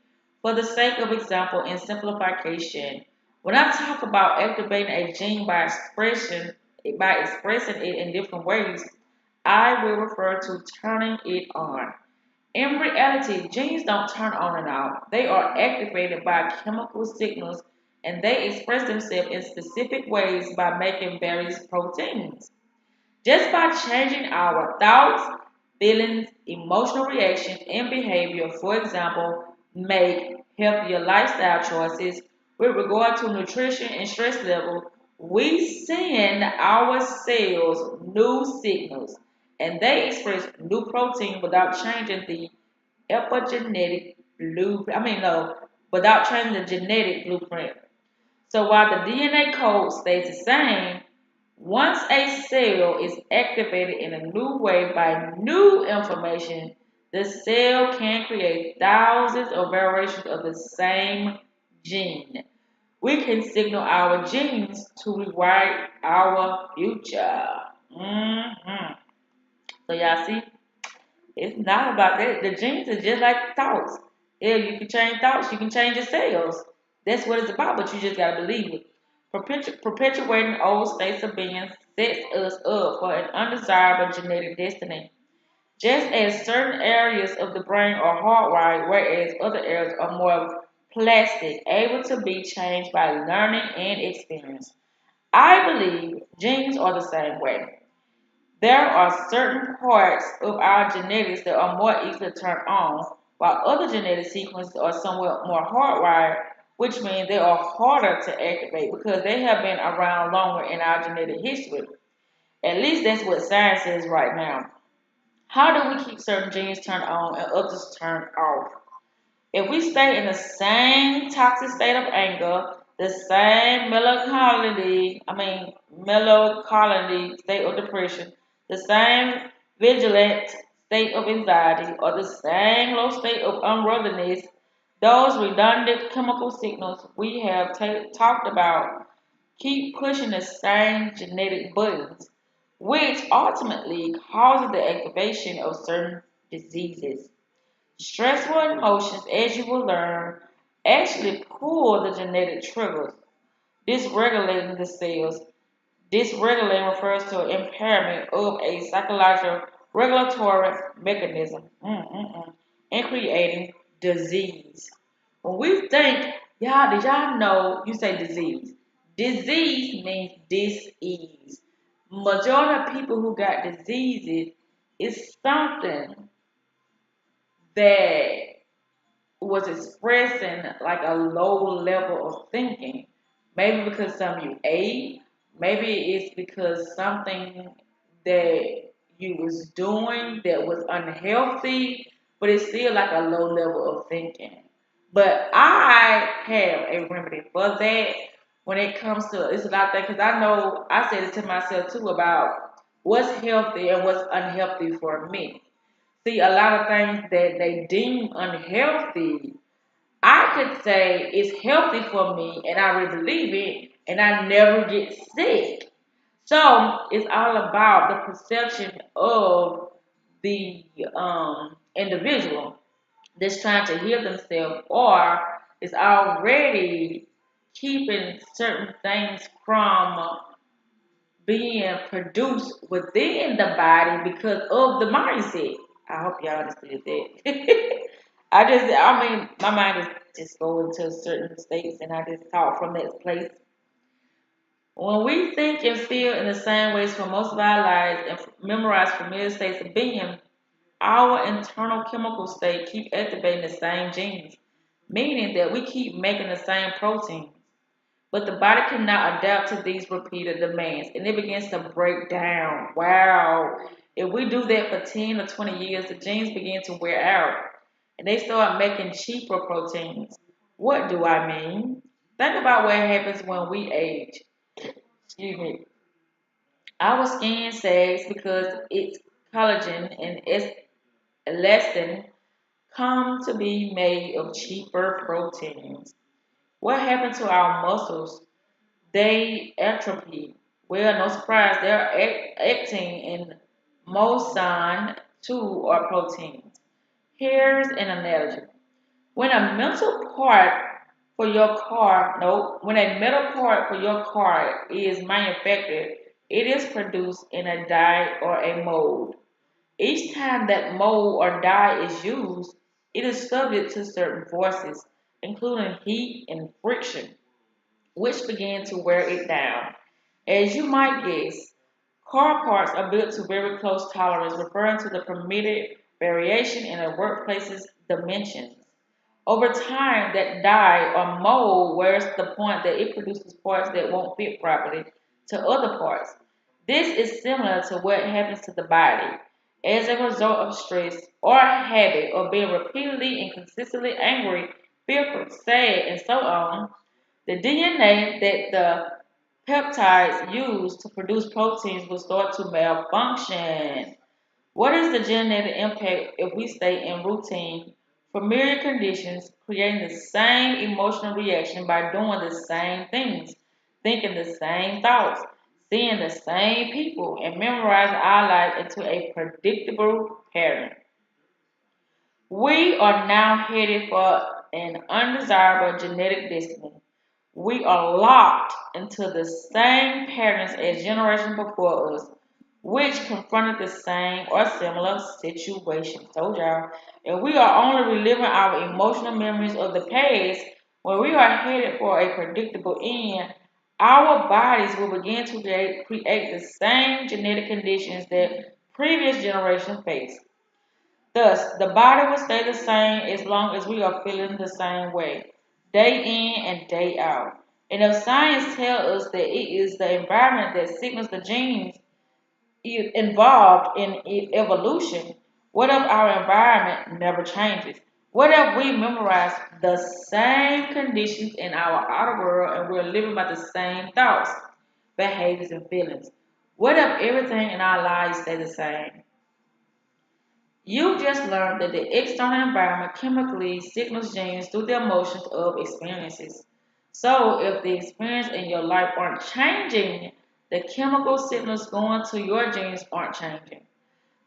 For the sake of example and simplification, when I talk about activating a gene by expressing it in different ways, I will refer to turning it on. In reality, genes don't turn on and off. They are activated by chemical signals and they express themselves in specific ways by making various proteins. Just by changing our thoughts, feelings, emotional reactions, and behavior, for example, make healthier lifestyle choices with regard to nutrition and stress level, we send our cells new signals and they express new protein without changing the epigenetic blueprint. No, without changing the genetic blueprint. So while the DNA code stays the same, once a cell is activated in a new way by new information, the cell can create thousands of variations of the same gene. We can signal our genes to rewrite our future. hmm So y'all see, it's not about that. The genes is just like thoughts. Yeah, you can change thoughts, you can change your cells. That's what it's about, but you just gotta believe it. Perpetuating old states of being sets us up for an undesirable genetic destiny. Just as certain areas of the brain are hardwired, whereas other areas are more plastic, able to be changed by learning and experience. I believe genes are the same way. There are certain parts of our genetics that are more easily turned on, while other genetic sequences are somewhat more hardwired, which means they are harder to activate because they have been around longer in our genetic history. At least that's what science says right now. How do we keep certain genes turned on and others turned off? If we stay in the same toxic state of anger, the same melancholy state of depression, the same vigilant state of anxiety, or the same low state of unworthiness, those redundant chemical signals we have talked about keep pushing the same genetic buttons, which ultimately causes the activation of certain diseases. Stressful emotions, as you will learn, actually pull the genetic triggers, dysregulating the cells. Dysregulating refers to impairment of a psychological regulatory mechanism and creating disease. When we think, y'all, did y'all know you say disease? Disease means dis-ease. Majority of people who got diseases is something that was expressing like a low level of thinking. Maybe because something you ate, maybe it's because something that you was doing that was unhealthy, but it's still like a low level of thinking. But I have a remedy for that when it comes to it's about that because I know I said it to myself too about what's healthy and what's unhealthy for me. See, a lot of things that they deem unhealthy, I could say it's healthy for me and I really believe it and I never get sick. So it's all about the perception of the individual that's trying to heal themselves or is already keeping certain things from being produced within the body because of the mindset. I hope y'all understood that. I mean, my mind is just going to certain states, and I just talk from that place. When we think and feel in the same ways for most of our lives and memorize familiar states of being, our internal chemical state keep activating the same genes, meaning that we keep making the same proteins. But the body cannot adapt to these repeated demands and it begins to break down. Wow. If we do that for 10 or 20 years, the genes begin to wear out and they start making cheaper proteins. What do I mean? Think about what happens when we age. Excuse me. Our skin sags because its collagen and elastin come to be made of cheaper proteins. What happened to our muscles? They atrophy. Well, no surprise, they're acting in myosin 2 are proteins. Here's an analogy. When a mental part for your car, no, when a metal part for your car is manufactured, it is produced in a die or a mold. Each time that mold or die is used, it is subject to certain forces, including heat and friction, which begin to wear it down. As you might guess, car parts are built to very close tolerance, referring to the permitted variation in a workplace's dimensions. Over time, that dye or mold wears to the point that it produces parts that won't fit properly to other parts. This is similar to what happens to the body. As a result of stress or habit or being repeatedly and consistently angry, fearful, sad, and so on, the DNA that the peptides use to produce proteins will start to malfunction. What is the genetic impact if we stay in routine, familiar conditions, creating the same emotional reaction by doing the same things, thinking the same thoughts, seeing the same people, and memorizing our life into a predictable pattern? We are now headed for an undesirable genetic destiny. We are locked into the same patterns as generations before us, which confronted the same or similar situations. Told y'all. And we are only reliving our emotional memories of the past when we are headed for a predictable end. Our bodies will begin to create the same genetic conditions that previous generations faced. Thus, the body will stay the same as long as we are feeling the same way, day in and day out. And if science tells us that it is the environment that signals the genes involved in evolution, what if our environment never changes? What if we memorize the same conditions in our outer world and we're living by the same thoughts, behaviors, and feelings? What if everything in our lives stay the same? You just learned that the external environment chemically signals genes through the emotions of experiences. So, if the experience in your life aren't changing, the chemical signals going to your genes aren't changing.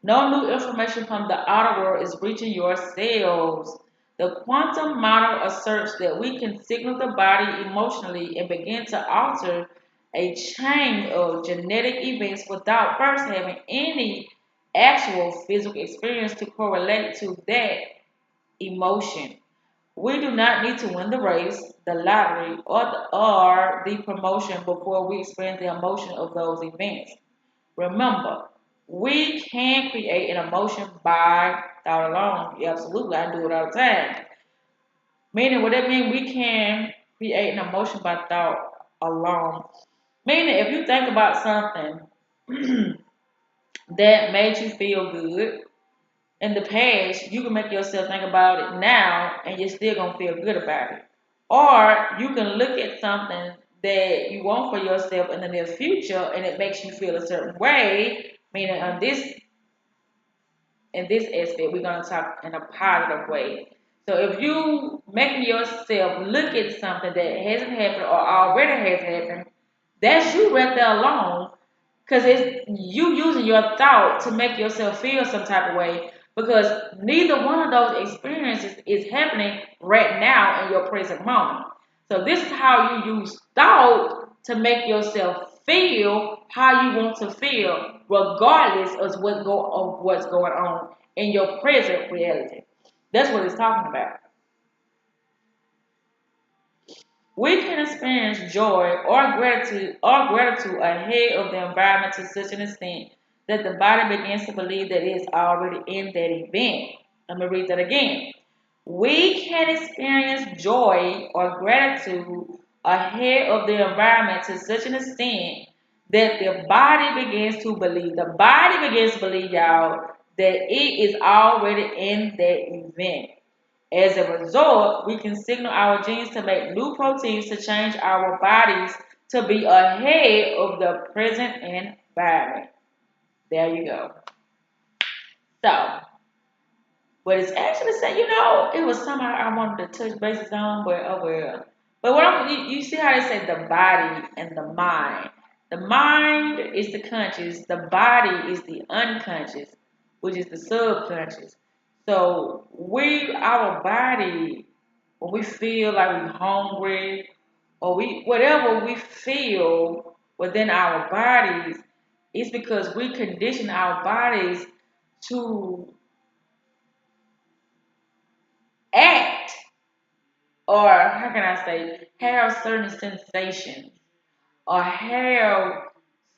No new information from the outer world is reaching your cells. The quantum model asserts that we can signal the body emotionally and begin to alter a chain of genetic events without first having any actual physical experience to correlate to that emotion. We do not need to win the race, the lottery, or the promotion before we experience the emotion of those events. Remember, we can create an emotion by thought alone. Yeah, absolutely, I do it all the time. Meaning, what that means, we can create an emotion by thought alone. Meaning, if you think about something that made you feel good in the past, you can make yourself think about it now and you're still gonna feel good about it. Or you can look at something that you want for yourself in the near future and it makes you feel a certain way, meaning on this in this aspect, we're gonna talk in a positive way. So if you making yourself look at something that hasn't happened or already has happened, that's you right there alone. Because it's you using your thought to make yourself feel some type of way. Because neither one of those experiences is happening right now in your present moment. So this is how you use thought to make yourself feel how you want to feel, regardless of what's going on in your present reality. That's what it's talking about. We can experience joy or gratitude ahead of the environment to such an extent that the body begins to believe that it is already in that event. Let me read that again. We can experience joy or gratitude ahead of the environment to such an extent that the body begins to believe, y'all, that it is already in that event. As a result, we can signal our genes to make new proteins to change our bodies to be ahead of the present environment. There you go. So, but it's actually saying, it was something I wanted to touch bases on, but oh well. But you see how they say the body and the mind. The mind is the conscious, the body is the unconscious, which is the subconscious. So our body, when we feel like we're hungry, or whatever we feel within our bodies, it's because we condition our bodies to act, or how can I say, have certain sensations or have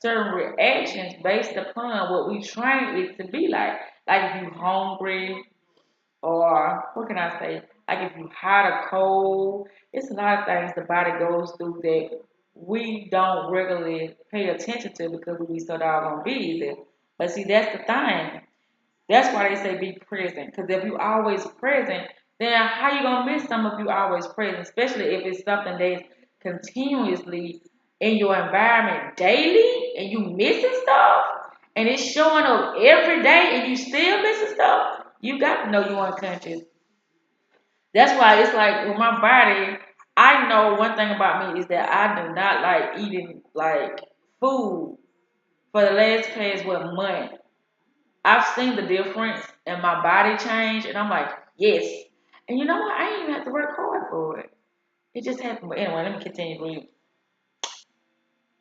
certain reactions based upon what we train it to be like. Like if you're hungry, or what can I say? Like if you hot or cold, it's a lot of things the body goes through that we don't regularly pay attention to because we be so doggone busy. But see, that's the thing. That's why they say be present. Because if you always present, then how you gonna miss some of you always present? Especially if it's something that's continuously in your environment daily, and you missing stuff, and it's showing up every day, and you still missing stuff. You got to know you're unconscious. That's why it's like with my body, I know one thing about me is that I do not like eating like food for the last past month. I've seen the difference in my body change, and I'm like, yes. And you know what? I didn't even have to work hard for it. It just happened. But anyway, let me continue reading.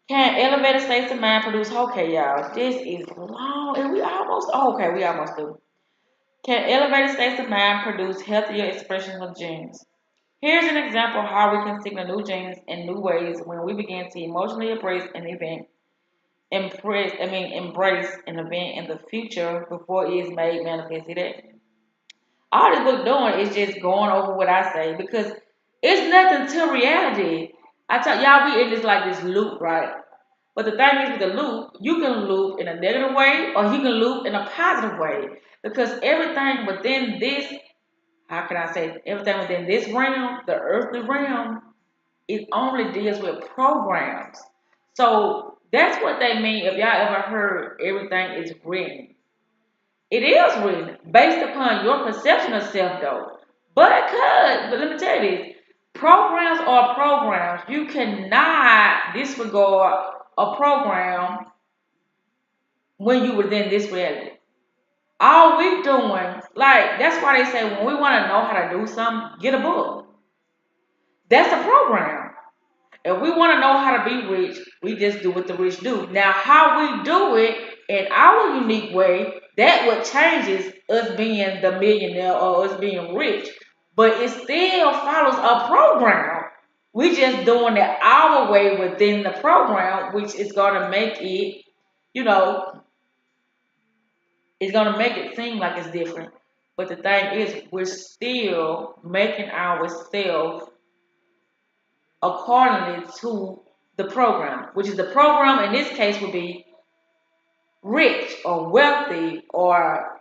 Can elevated states of mind produce? Okay, y'all, this is long, and we almost do. Can elevated states of mind produce healthier expressions of genes? Here's an example of how we can signal new genes in new ways when we begin to emotionally embrace an event in the future before it is made manifest. See that? All this book doing is just going over what I say because it's nothing to reality. I tell y'all we in this loop, right? But the thing is with the loop, you can loop in a negative way or you can loop in a positive way. Because everything within this, how can I say, everything within this realm, the earthly realm, it only deals with programs. So that's what they mean if y'all ever heard everything is written. It is written based upon your perception of self though. But let me tell you this, programs are programs. You cannot disregard a program when you within this reality. All we doing, like that's why they say when we want to know how to do something, get a book. That's a program. If we want to know how to be rich, we just do what the rich do. Now, how we do it in our unique way, that what changes us being the millionaire or us being rich. But it still follows a program. We just doing it our way within the program, which is gonna make it, you know, it's gonna make it seem like it's different. But the thing is, we're still making ourselves accordingly to the program, which is the program in this case would be rich or wealthy or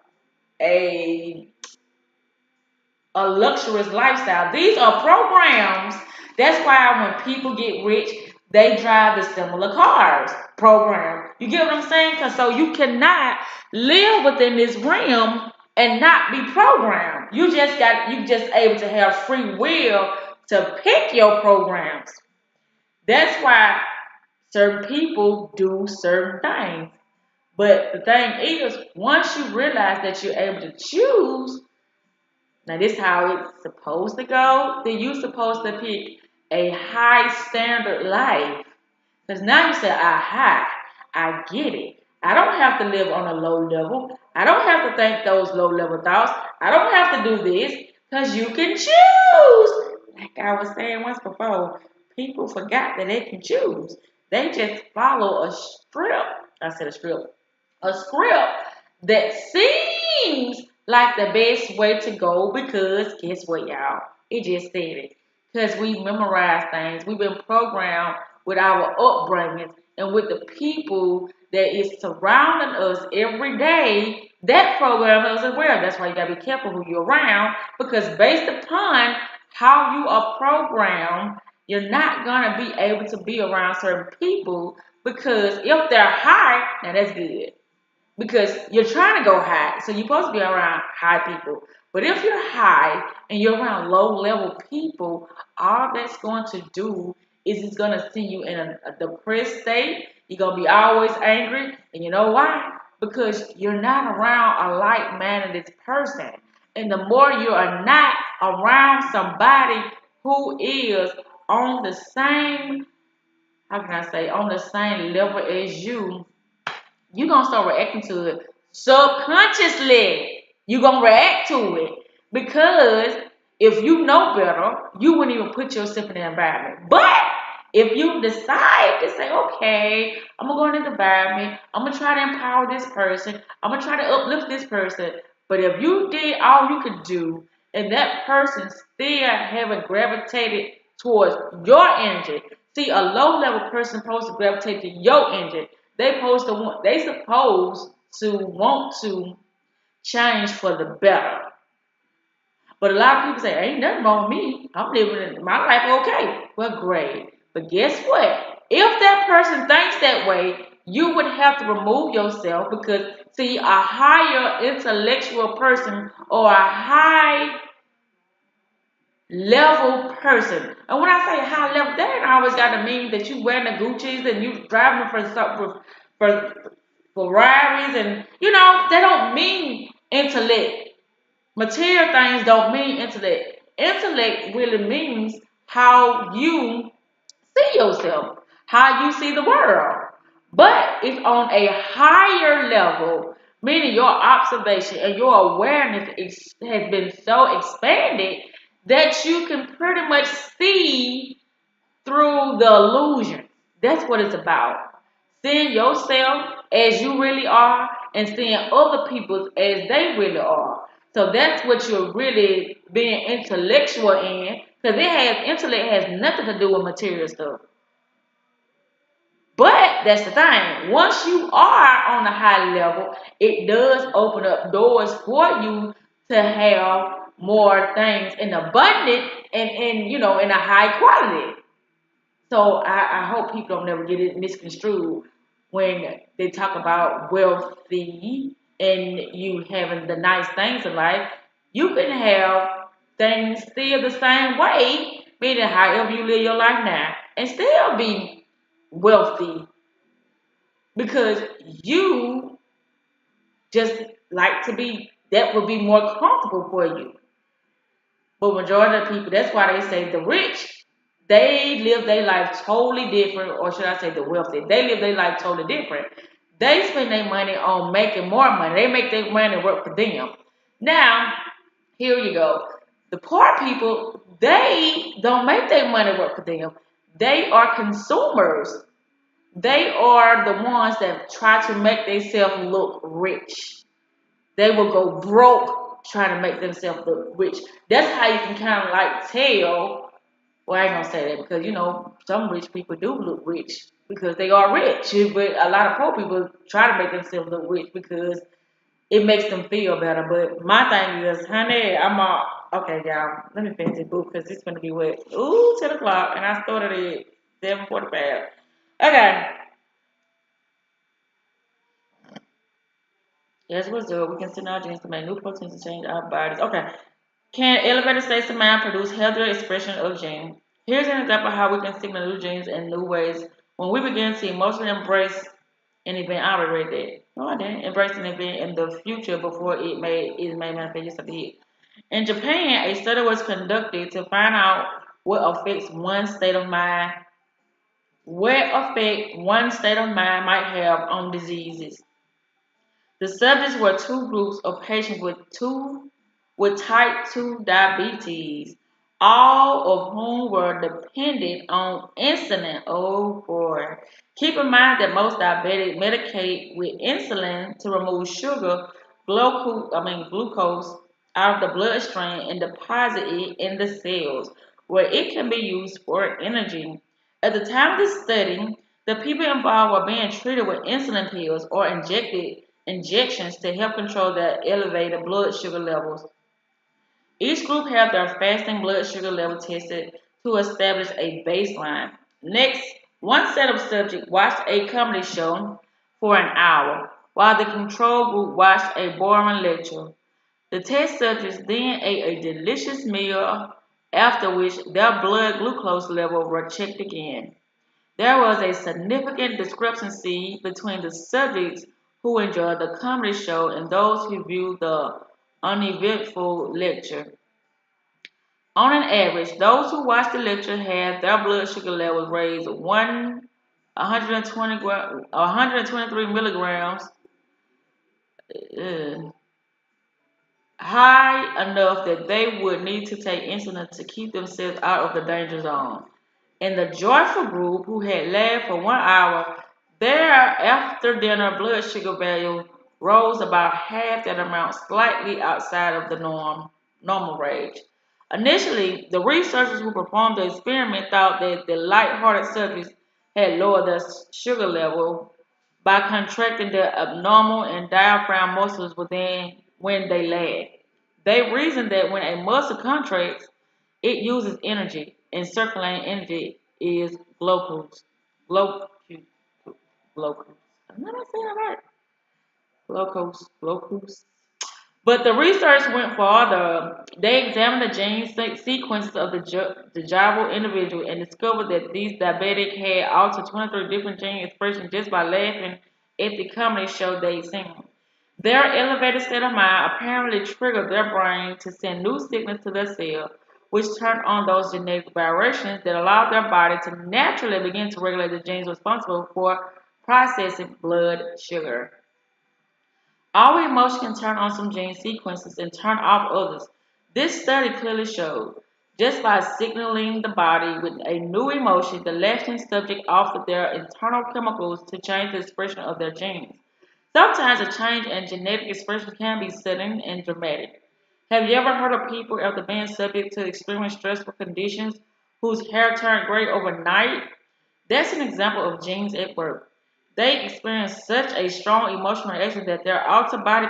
a a luxurious lifestyle. These are programs. That's why when people get rich, they drive the similar cars. Program. You get what I'm saying? Because so you cannot live within this realm and not be programmed. You just able to have free will to pick your programs. That's why certain people do certain things. But the thing is, once you realize that you're able to choose, now this is how it's supposed to go, then you're supposed to pick a high standard life. Because now you say, aha, I get it. I don't have to live on a low level. I don't have to think those low level thoughts. I don't have to do this because you can choose. Like I was saying once before, people forgot that they can choose. They just follow a script. I said a script that seems like the best way to go because guess what, y'all? It just said it. Because we memorize things. We've been programmed with our upbringings and with the people that is surrounding us every day. That program us as well. That's why you gotta be careful who you're around because based upon how you are programmed, you're not gonna be able to be around certain people because if they're high, now that's good because you're trying to go high, so you're supposed to be around high people. But if you're high and you're around low level people, all that's going to do is it's going to send you in a depressed state. You're going to be always angry. And you know why? Because you're not around a like-minded person. And the more you are not around somebody who is on the same, how can I say, on the same level as you're going to start reacting to it subconsciously. You're going to react to it because if you know better, you wouldn't even put yourself in the environment. But if you decide to say, okay, I'm going to go in this environment, I'm going to try to empower this person, I'm going to try to uplift this person. But if you did all you could do and that person still haven't gravitated towards your energy, see, a low level person supposed to gravitate to your energy. They supposed to want to change for the better. But a lot of people say, ain't nothing wrong with me. I'm living my life okay. Well, great. But guess what? If that person thinks that way, you would have to remove yourself because, see, a higher intellectual person or a high level person. And when I say high level, that ain't always got to mean that you wearing the Gucci's and you driving for Ferraris and they don't mean intellect. Material things don't mean intellect. Intellect really means how you see yourself, how you see the world. But it's on a higher level, meaning your observation and your awareness has been so expanded that you can pretty much see through the illusion. That's what it's about. Seeing yourself as you really are and seeing other people as they really are. So that's what you're really being intellectual in because intellect has nothing to do with material stuff. But that's the thing. Once you are on a high level, it does open up doors for you to have more things in abundance and in a high quality. So I hope people don't never get it misconstrued when they talk about wealthy and you having the nice things in life. You can have things still the same way, meaning however you live your life now, and still be wealthy because you just like to be, that would be more comfortable for you. But majority of people, that's why they say the rich, they live their life totally different, or should I say the wealthy, they live their life totally different. They spend their money on making more money. They make their money work for them. Now, here you go. The poor people, they don't make their money work for them. They are consumers. They are the ones that try to make themselves look rich. They will go broke trying to make themselves look rich. That's how you can kind of like tell. Well, I ain't gonna say that because some rich people do look rich because they are rich, but a lot of poor people try to make themselves look rich because it makes them feel better. But my thing is, honey, I'm all okay, y'all. Let me finish this book because it's gonna be what 10 o'clock, and I started at 7:45. Okay. As a result, we can send our genes to make new proteins to change our bodies. Okay. Can elevated states of mind produce healthier expression of genes? Here's an example of how we can signal new genes in new ways. When we begin to emotionally embrace an event, I already read that. No, I didn't. Embrace an event in the future before it may manifest. Yes, I did. In Japan, a study was conducted to find out what affects one's state of mind what effect one state of mind might have on diseases. The subjects were two groups of patients with type 2 diabetes, all of whom were dependent on insulin. Oh boy. Keep in mind that most diabetics medicate with insulin to remove sugar, glucose out of the bloodstream and deposit it in the cells where it can be used for energy. At the time of the study, the people involved were being treated with insulin pills or injections to help control their elevated blood sugar levels. Each group had their fasting blood sugar level tested to establish a baseline. Next, one set of subjects watched a comedy show for an hour, while the control group watched a boring lecture. The test subjects then ate a delicious meal, after which their blood glucose levels were checked again. There was a significant discrepancy between the subjects who enjoyed the comedy show and those who viewed the uneventful lecture. On an average, those who watched the lecture had their blood sugar levels raised 123 milligrams uh, high enough that they would need to take insulin to keep themselves out of the danger zone. In the joyful group, who had laughed for 1 hour, their after dinner blood sugar value rose about half that amount, slightly outside of the normal range. Initially, the researchers who performed the experiment thought that the light-hearted subjects had lowered their sugar level by contracting their abnormal and diaphragm muscles within when they laugh. They reasoned that when a muscle contracts, it uses energy, and circulating energy is glucose. Glucose. Glucose. I'm not saying that right. Glucose. But the research went further. They examined the gene sequences of the Java individual and discovered that these diabetics had altered 23 different gene expressions just by laughing at the comedy show they'd seen. Their elevated state of mind apparently triggered their brain to send new signals to their cell, which turned on those genetic variations that allowed their body to naturally begin to regulate the genes responsible for processing blood sugar. Our emotion can turn on some gene sequences and turn off others. This study clearly showed just by signaling the body with a new emotion, the laughing subject altered their internal chemicals to change the expression of their genes. Sometimes a change in genetic expression can be sudden and dramatic. Have you ever heard of people after being subject to extremely stressful conditions whose hair turned gray overnight? That's an example of genes at work. They experience such a strong emotional reaction that their outer body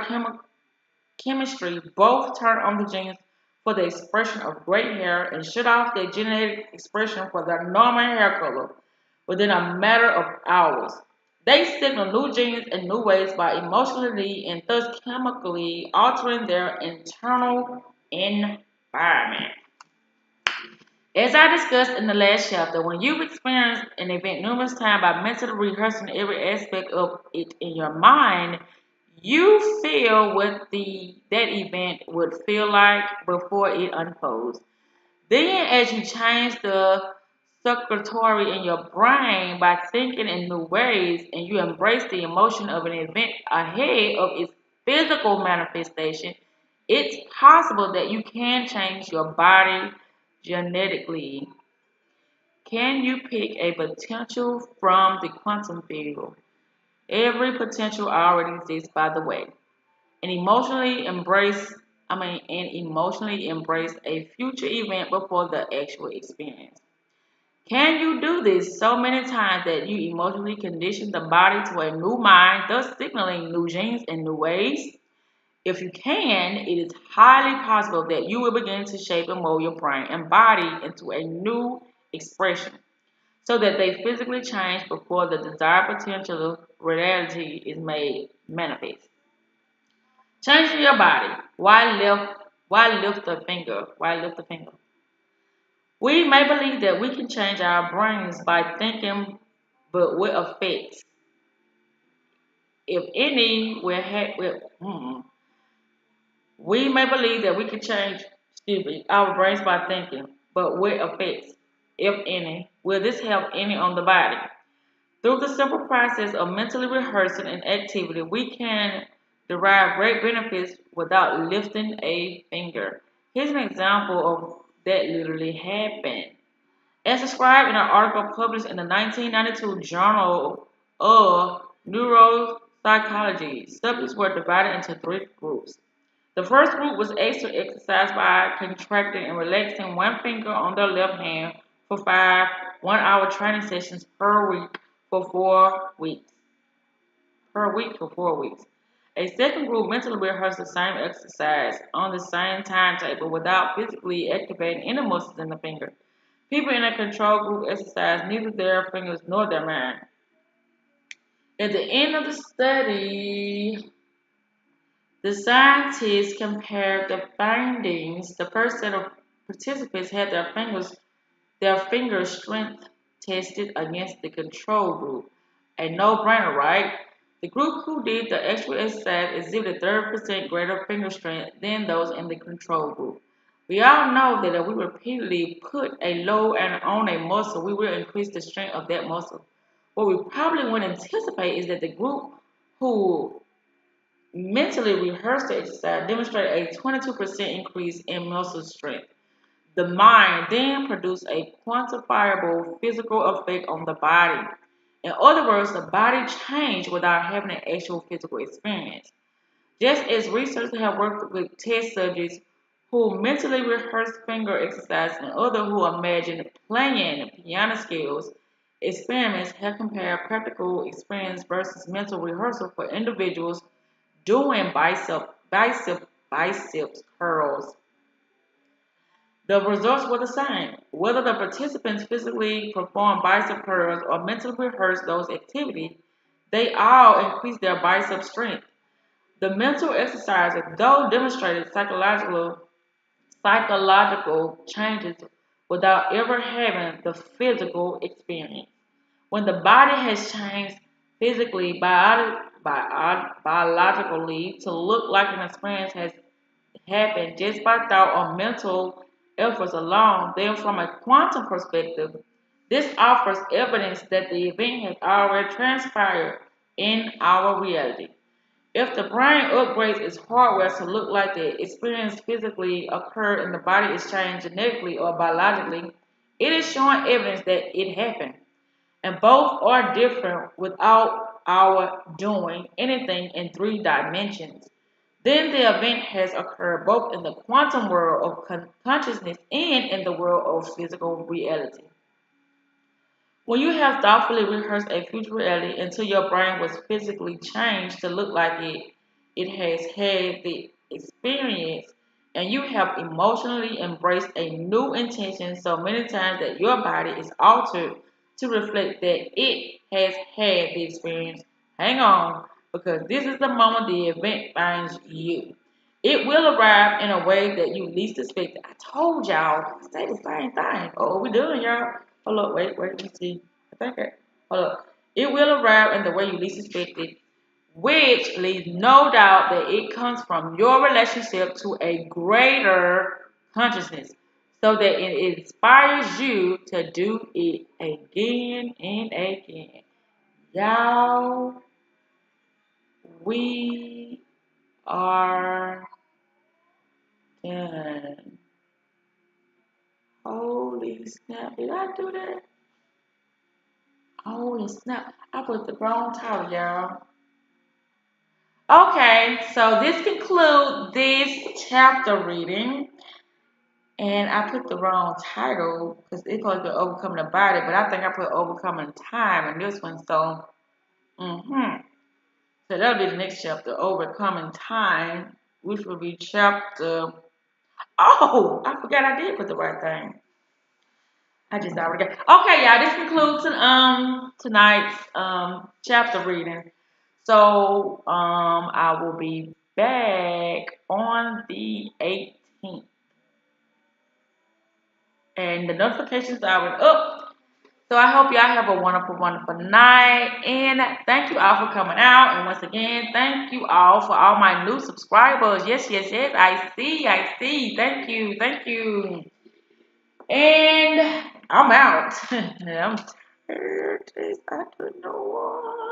chemistry both turn on the genes for the expression of gray hair and shut off the genetic expression for their normal hair color within a matter of hours. They signal new genes in new ways by emotionally and thus chemically altering their internal environment. As I discussed in the last chapter, when you've experienced an event numerous times by mentally rehearsing every aspect of it in your mind, you feel what that event would feel like before it unfolds. Then, as you change the circuitry in your brain by thinking in new ways, and you embrace the emotion of an event ahead of its physical manifestation, it's possible that you can change your body genetically. Can you pick a potential from the quantum field? Every potential already exists, by the way. And emotionally embrace a future event before the actual experience. Can you do this so many times that you emotionally condition the body to a new mind, thus signaling new genes in new ways? If you can, it is highly possible that you will begin to shape and mold your brain and body into a new expression so that they physically change before the desired potential reality is made manifest. Changing your body. Why lift a finger? Why lift a finger? We may believe that we can change our brains by thinking, but what effects, if any, we may believe that we can change, our brains by thinking, but what effects? if any, will this have any on the body? Through the simple process of mentally rehearsing an activity, we can derive great benefits without lifting a finger. Here's an example of that literally happened. As described in an article published in the 1992 Journal of Neuropsychology, subjects were divided into three groups. The first group was asked to exercise by contracting and relaxing one finger on their left hand for 5 1-hour training sessions per week for 4 weeks. A second group mentally rehearsed the same exercise on the same timetable without physically activating any muscles in the finger. People in a control group exercised neither their fingers nor their mind. At the end of the study, the scientists compared the findings. The first set of participants had their finger strength tested against the control group. A no-brainer, right? The group who did the actual exercise exhibited 30% greater finger strength than those in the control group. We all know that if we repeatedly put a load on a muscle, we will increase the strength of that muscle. What we probably wouldn't anticipate is that the group who mentally rehearsed the exercise demonstrated a 22% increase in muscle strength. The mind then produced a quantifiable physical effect on the body. In other words, the body changed without having an actual physical experience. Just as researchers have worked with test subjects who mentally rehearsed finger exercise and others who imagined playing piano scales, experiments have compared practical experience versus mental rehearsal for individuals doing biceps curls. The results were the same. Whether the participants physically performed bicep curls or mentally rehearsed those activities, they all increased their bicep strength. The mental exercise, though demonstrated psychological changes without ever having the physical experience. When the body has changed physically, biologically, to look like an experience has happened just by thought or mental efforts alone, then from a quantum perspective, this offers evidence that the event has already transpired in our reality. If the brain upgrades its hardware to look like the experience physically occurred and the body is changed genetically or biologically, it is showing evidence that it happened. And both are different without our doing anything in 3 dimensions. Then the event has occurred both in the quantum world of consciousness and in the world of physical reality. When you have thoughtfully rehearsed a future reality until your brain was physically changed to look like it has had the experience, and you have emotionally embraced a new intention so many times that your body is altered to reflect that it has had the experience. Hang on, because this is the moment the event finds you. It will arrive in a way that you least expect. I told y'all, say the same thing. Oh, we doing, y'all. Hold up, wait, let me see. Hold up. It will arrive in the way you least expect it, which leaves no doubt that it comes from your relationship to a greater consciousness, so that it inspires you to do it again and again. Y'all, we are done. Holy snap, did I do that? Holy snap, I put the wrong title, y'all. Okay, so this concludes this chapter reading. And I put the wrong title because it's supposed to be overcoming the body, but I think I put overcoming time in this one. So, so that'll be the next chapter, overcoming time, which will be chapter. Oh, I forgot I did put the right thing. I just already got. Okay, y'all. This concludes tonight's chapter reading. So I will be back on the 18th. And the notifications are up. So I hope y'all have a wonderful, wonderful night. And thank you all for coming out. And once again, thank you all for all my new subscribers. Yes, yes, yes. I see. Thank you. And I'm out. And I'm tired. I don't know